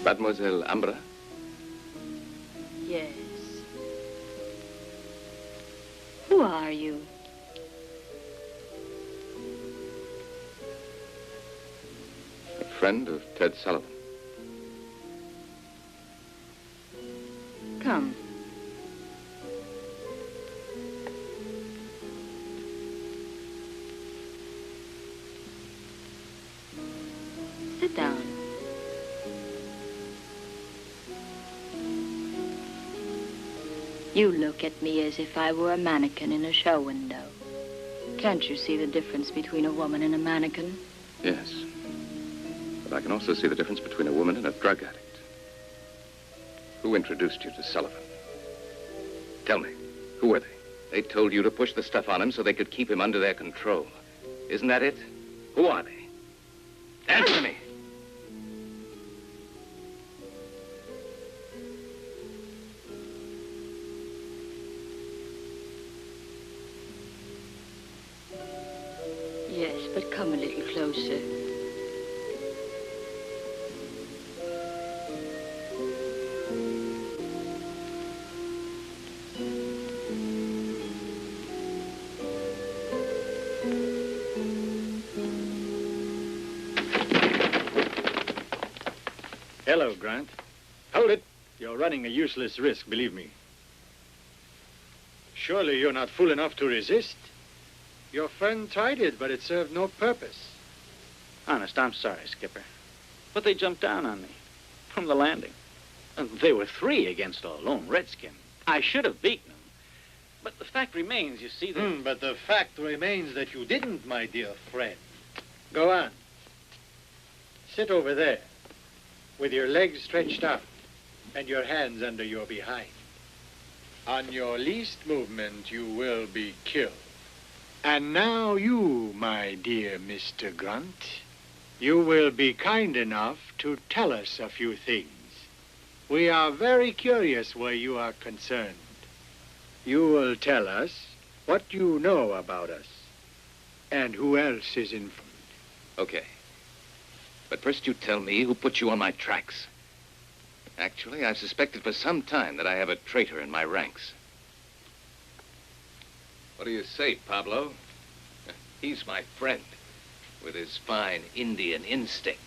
Mademoiselle Ambra? Yes. Who are you? A friend of Ted Sullivan. Come. Sit down. You look at me as if I were a mannequin in a show window. Can't you see the difference between a woman and a mannequin? Yes. But I can also see the difference between a woman and a drug addict. Who introduced you to Sullivan? Tell me, who were they? They told you to push the stuff on him so they could keep him under their control. Isn't that it? Who are they? Answer me. Yes, but come a little closer. Hello, Grant. Hold it. You're running a useless risk, believe me. Surely you're not fool enough to resist? Your friend tried it, but it served no purpose. Honest, I'm sorry, Skipper. But they jumped down on me from the landing. And they were 3 against a lone redskin. I should have beaten them. But the fact remains, you see, that... But the fact remains that you didn't, my dear friend. Go on. Sit over there, with your legs stretched out and your hands under your behind. On your least movement, you will be killed. And now you, my dear Mr. Grunt, you will be kind enough to tell us a few things. We are very curious where you are concerned. You will tell us what you know about us and who else is informed. Okay. But first you tell me who put you on my tracks. Actually, I've suspected for some time that I have a traitor in my ranks. What do you say, Pablo? He's my friend, with his fine Indian instinct.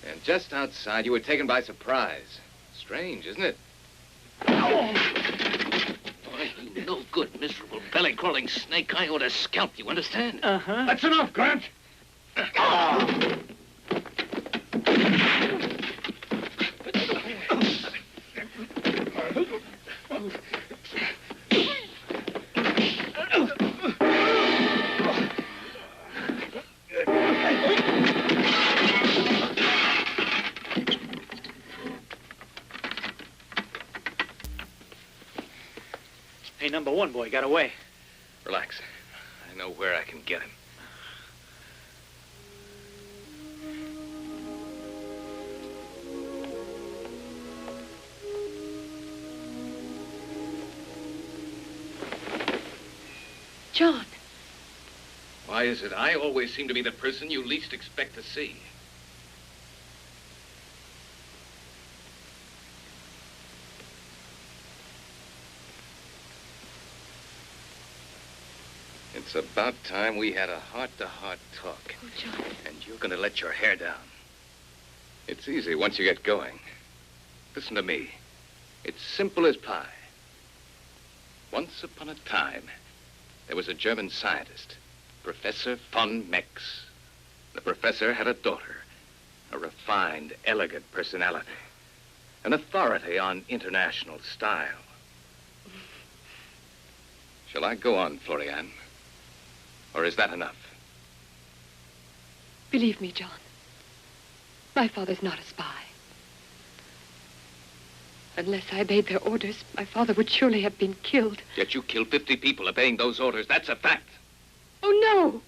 And just outside, you were taken by surprise. Strange, isn't it? Oh, you no good, miserable, belly-crawling snake. I ought to scalp you, understand? Uh-huh. That's enough, Grant! Hey, number 1 boy got away. Relax. I know where I can get him. John. Why is it I always seem to be the person you least expect to see? It's about time we had a heart-to-heart talk. Oh, John. And you're going to let your hair down. It's easy once you get going. Listen to me. It's simple as pie. Once upon a time, there was a German scientist, Professor von Mex. The professor had a daughter, a refined, elegant personality, an authority on international style. Shall I go on, Florian? Or is that enough? Believe me, John. My father's not a spy. Unless I obeyed their orders, my father would surely have been killed. Yet you killed 50 people obeying those orders. That's a fact. Oh, no!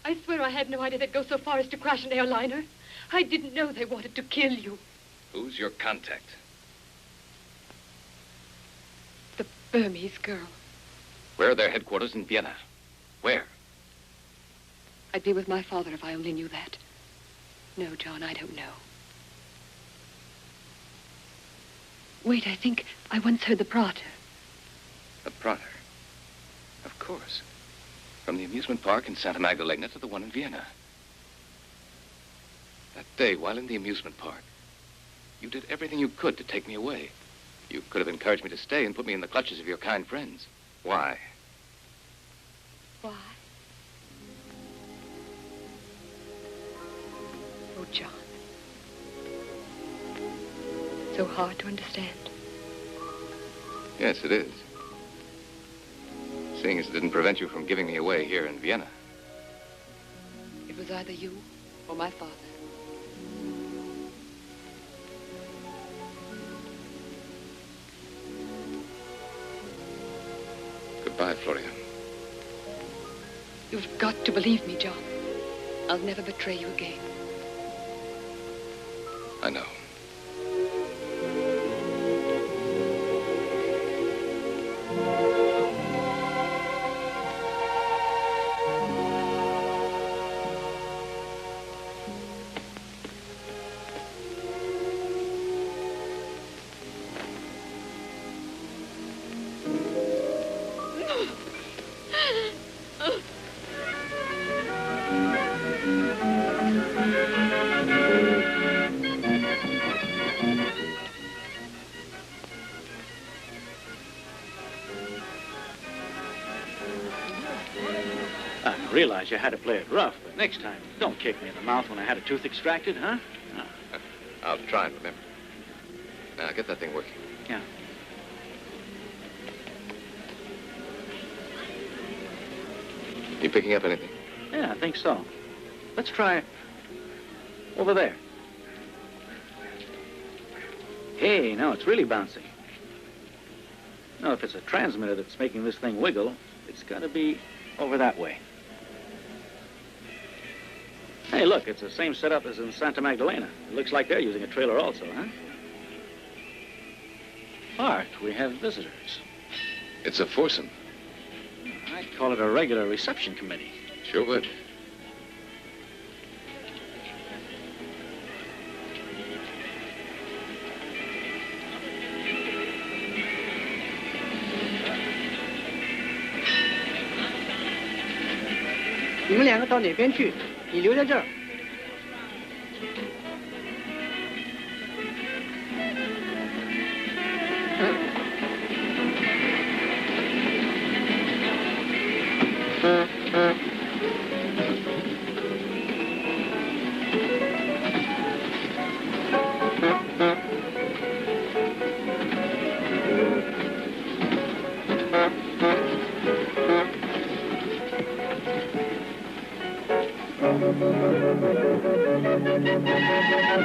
I swear I had no idea they'd go so far as to crash an airliner. I didn't know they wanted to kill you. Who's your contact? The Burmese girl. Where are their headquarters in Vienna? Where? I'd be with my father if I only knew that. No, John, I don't know. Wait, I think I once heard the Preta. The Preta? Of course. From the amusement park in Santa Magdalena to the one in Vienna. That day, while in the amusement park, you did everything you could to take me away. You could have encouraged me to stay and put me in the clutches of your kind friends. Why? Why? Oh, John. So hard to understand. Yes, it is. Seeing as it didn't prevent you from giving me away here in Vienna. It was either you or my father. Goodbye, Florian. You've got to believe me, John. I'll never betray you again. I know. I realize you had to play it rough, but next time, don't kick me in the mouth when I had a tooth extracted, huh? No. I'll try and remember. Now, get that thing working. Yeah. You picking up anything? Yeah, I think so. Let's try over there. Hey, no, it's really bouncing. No, if it's a transmitter that's making this thing wiggle, it's got to be over that way. Hey, look, it's the same setup as in Santa Magdalena. It looks like they're using a trailer also, huh? Bart, we have visitors. It's a foursome. I'd call it a regular reception committee. Sure would.你们两个到哪边去？你留在这儿。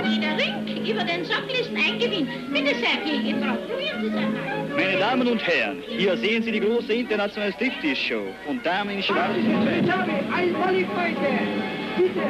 Jeder Ring über den Sockel ist ein Gewinn. Bitte sehr, Gegenfrau, probieren Sie es einmal. Meine Damen und Herren, hier sehen Sie die große internationale Striptease-Show und Damen in schwarzen Kleidern. Ein Volleyball, bitte.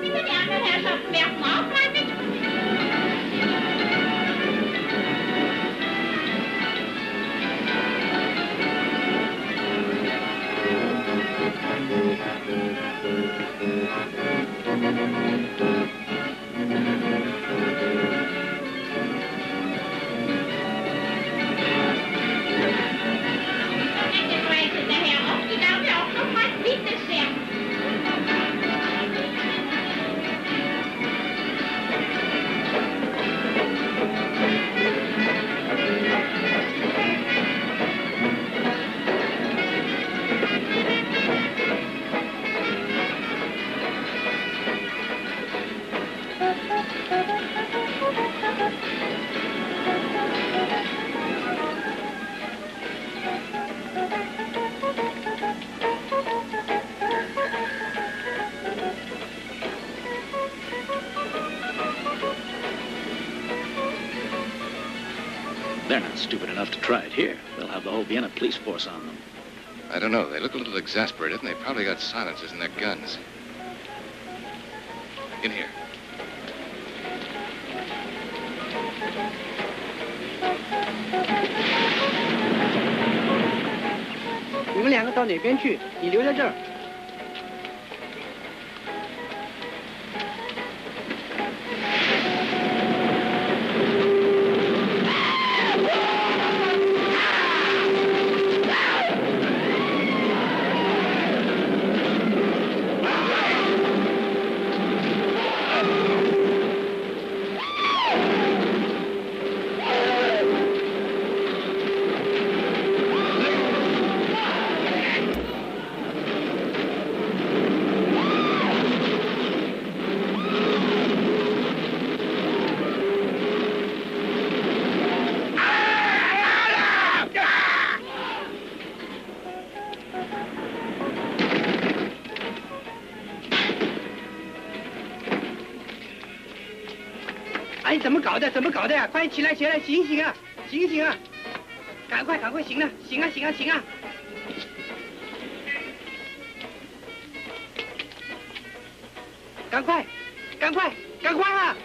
Bitte die anderen Herrschaften werfen auch mal mit. They're not stupid enough to try it here. They'll have the whole Vienna police force on them. I don't know. They look a little exasperated, and they've probably got silencers in their guns. In here.你们两个到哪边去？你留在这儿。哎，怎么搞的？怎么搞的呀？快起来，起来，醒醒啊，醒醒啊！赶快，赶快，醒了，醒啊，醒啊，醒啊！赶快，赶快，赶快啊！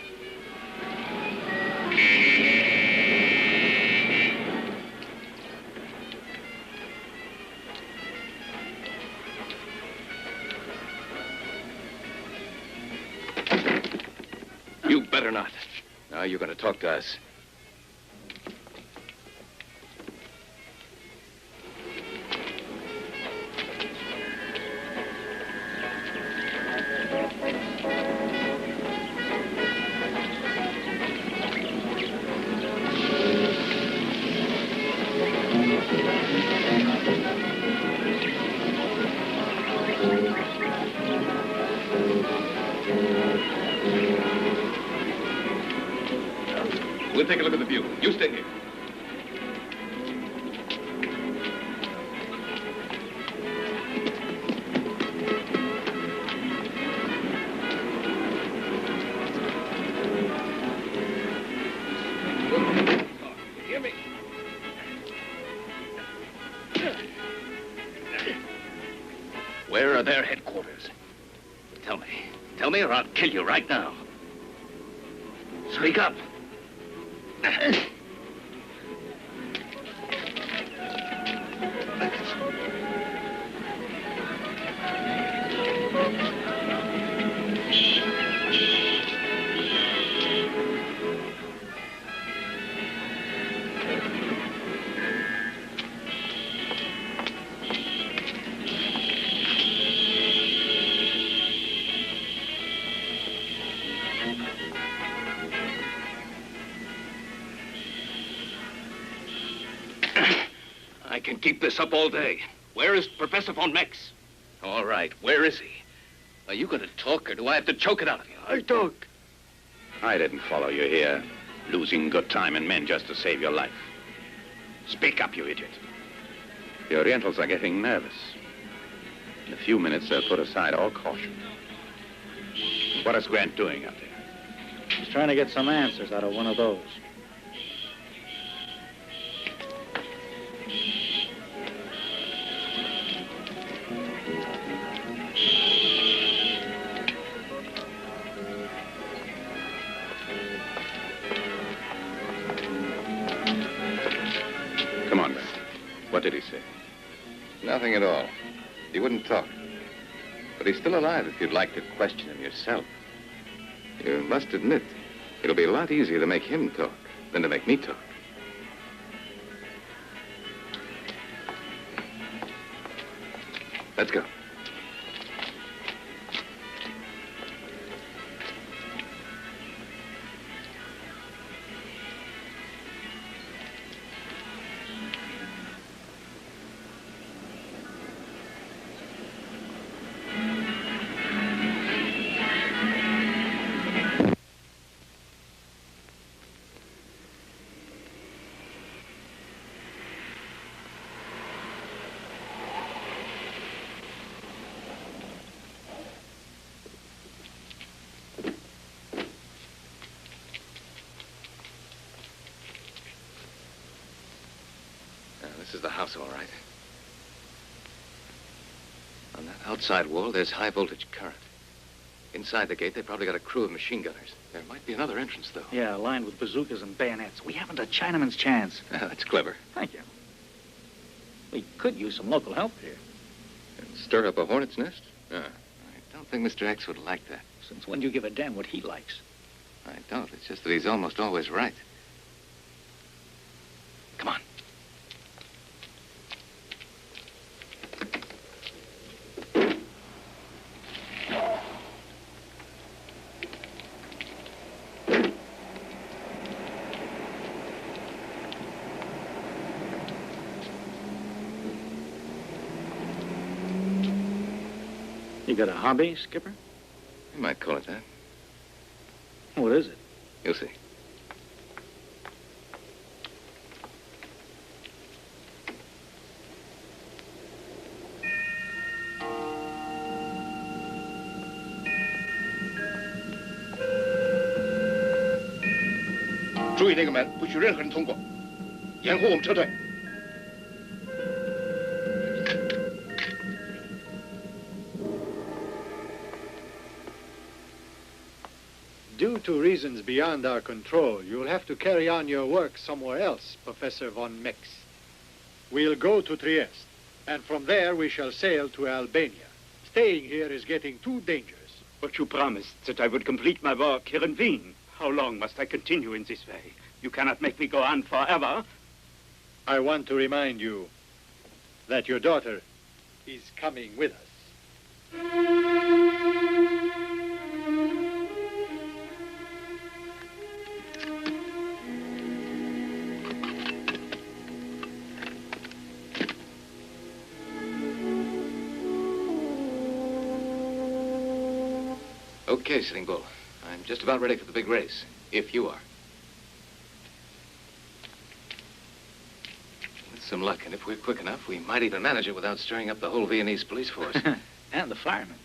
You better not. Now you're going to talk to us. We'll take a look at the view. You stay here. Hear me? Where are their headquarters? Tell me. Tell me or I'll kill you right now. Speak up. I can keep this up all day. Where is Professor von Mex? All right, where is he? Are you going to talk, or do I have to choke it out of you? I talk. I didn't follow you here, losing good time and men just to save your life. Speak up, you idiot. The Orientals are getting nervous. In a few minutes, they'll put aside all caution. What is Grant doing up there? He's trying to get some answers out of one of those. Come on, Grant. What did he say? Nothing at all. He wouldn't talk. But he's still alive if you'd like to question him yourself. You must admit, it'll be a lot easier to make him talk than to make me talk. Let's go. This is the house, all right. On that outside wall, there's high voltage current. Inside the gate, they probably got a crew of machine gunners. There might be another entrance, though. Yeah, lined with bazookas and bayonets. We haven't a Chinaman's chance. That's clever. Thank you. We could use some local help here. And stir up a hornet's nest? I don't think Mr. X would like that. Since when do you give a damn what he likes? I don't. It's just that he's almost always right. Come on. You got a hobby, Skipper? You might call it that. What is it? You'll see.注意那个门，不许任何人通过，掩护我们撤退。 Due to reasons beyond our control, you'll have to carry on your work somewhere else, Professor von Mex. We'll go to Trieste, and from there we shall sail to Albania. Staying here is getting too dangerous. But you promised that I would complete my work here in Wien. How long must I continue in this way? You cannot make me go on forever. I want to remind you that your daughter is coming with us. Okay, Sitting Bull. I'm just about ready for the big race, if you are. With some luck, and if we're quick enough, we might even manage it without stirring up the whole Viennese police force. And the firemen.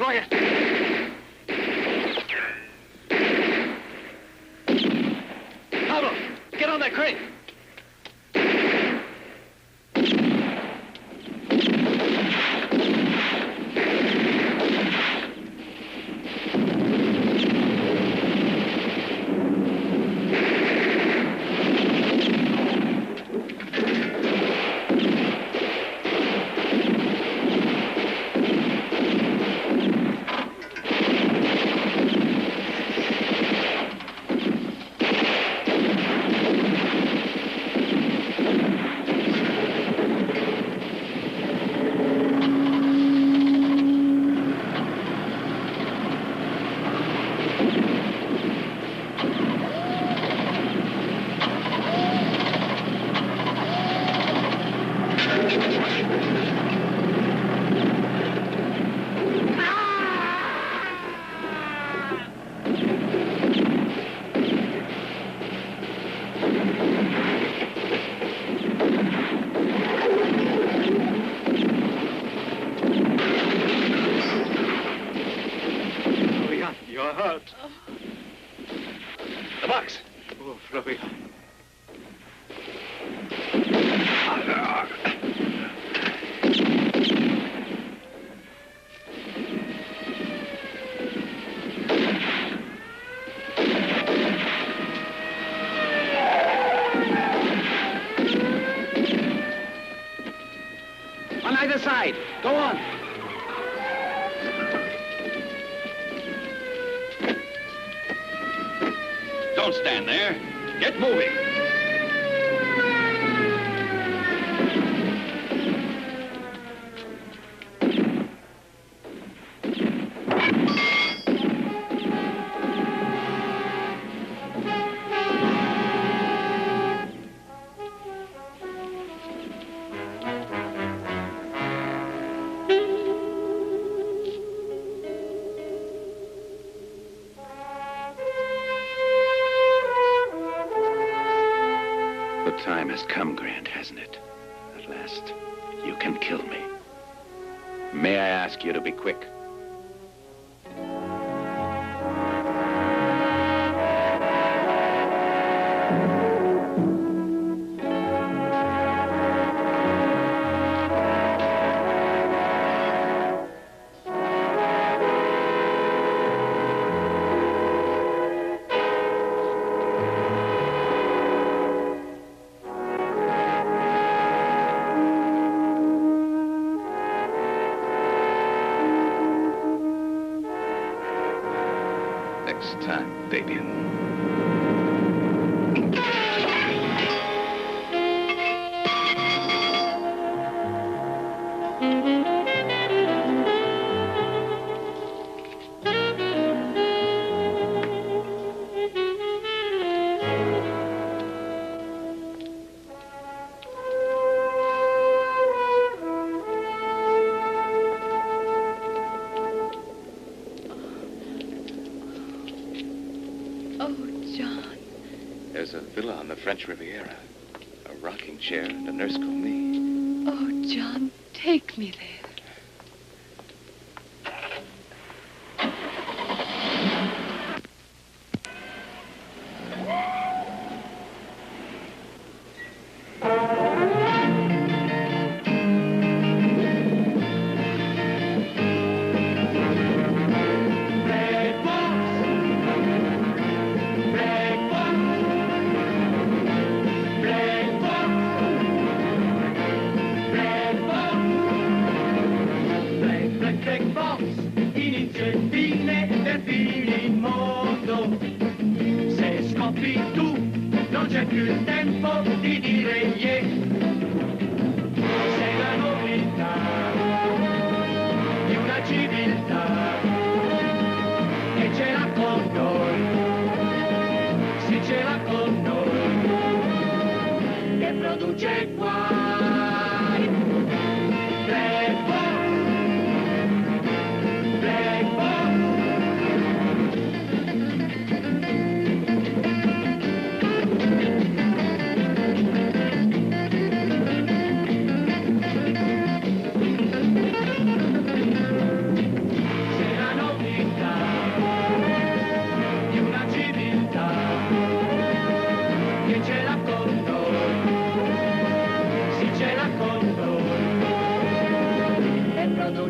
Florian! Pablo, get on that crane! You're hurt. The box. Oh, Florian. On either side. Go on. Don't stand there. Get moving. The time has come, Grant, hasn't it? At last, you can kill me. May I ask you to be quick? Next time, Fabian. There's a villa on the French Riviera. A rocking chair and a nurse called me. Oh, John, take me there.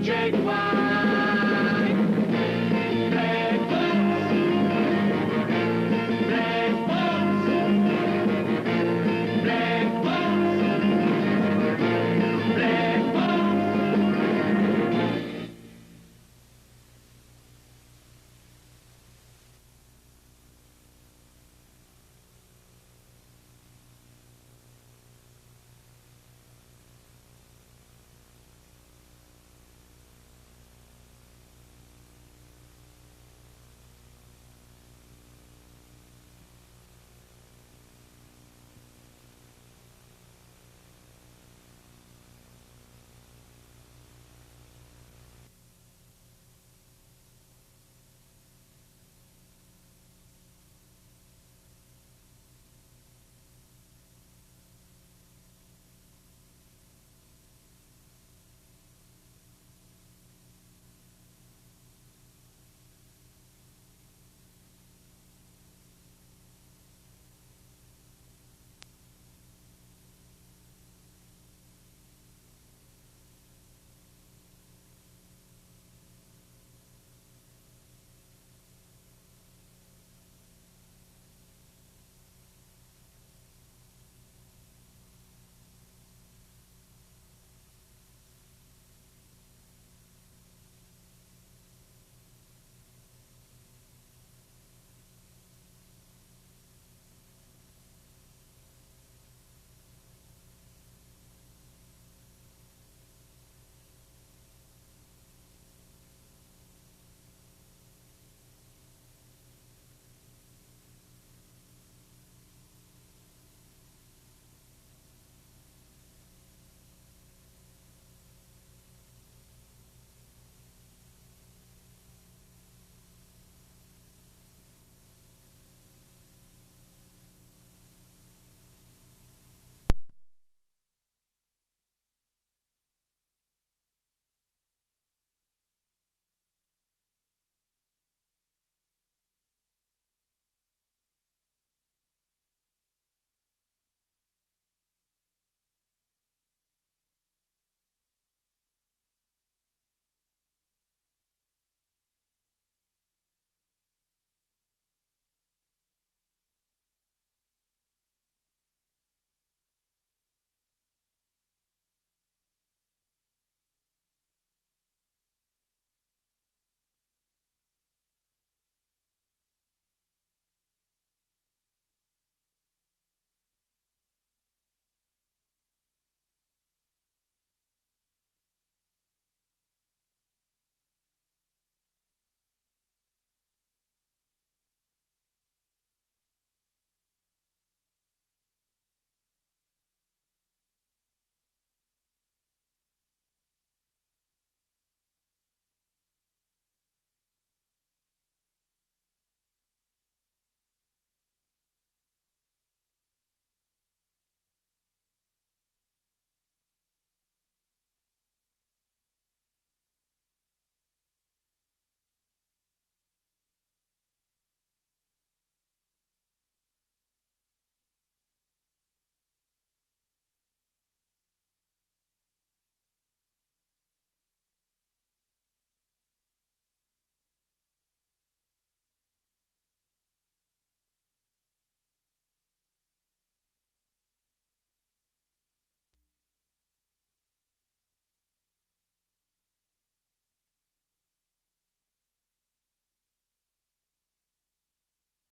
Jaguar.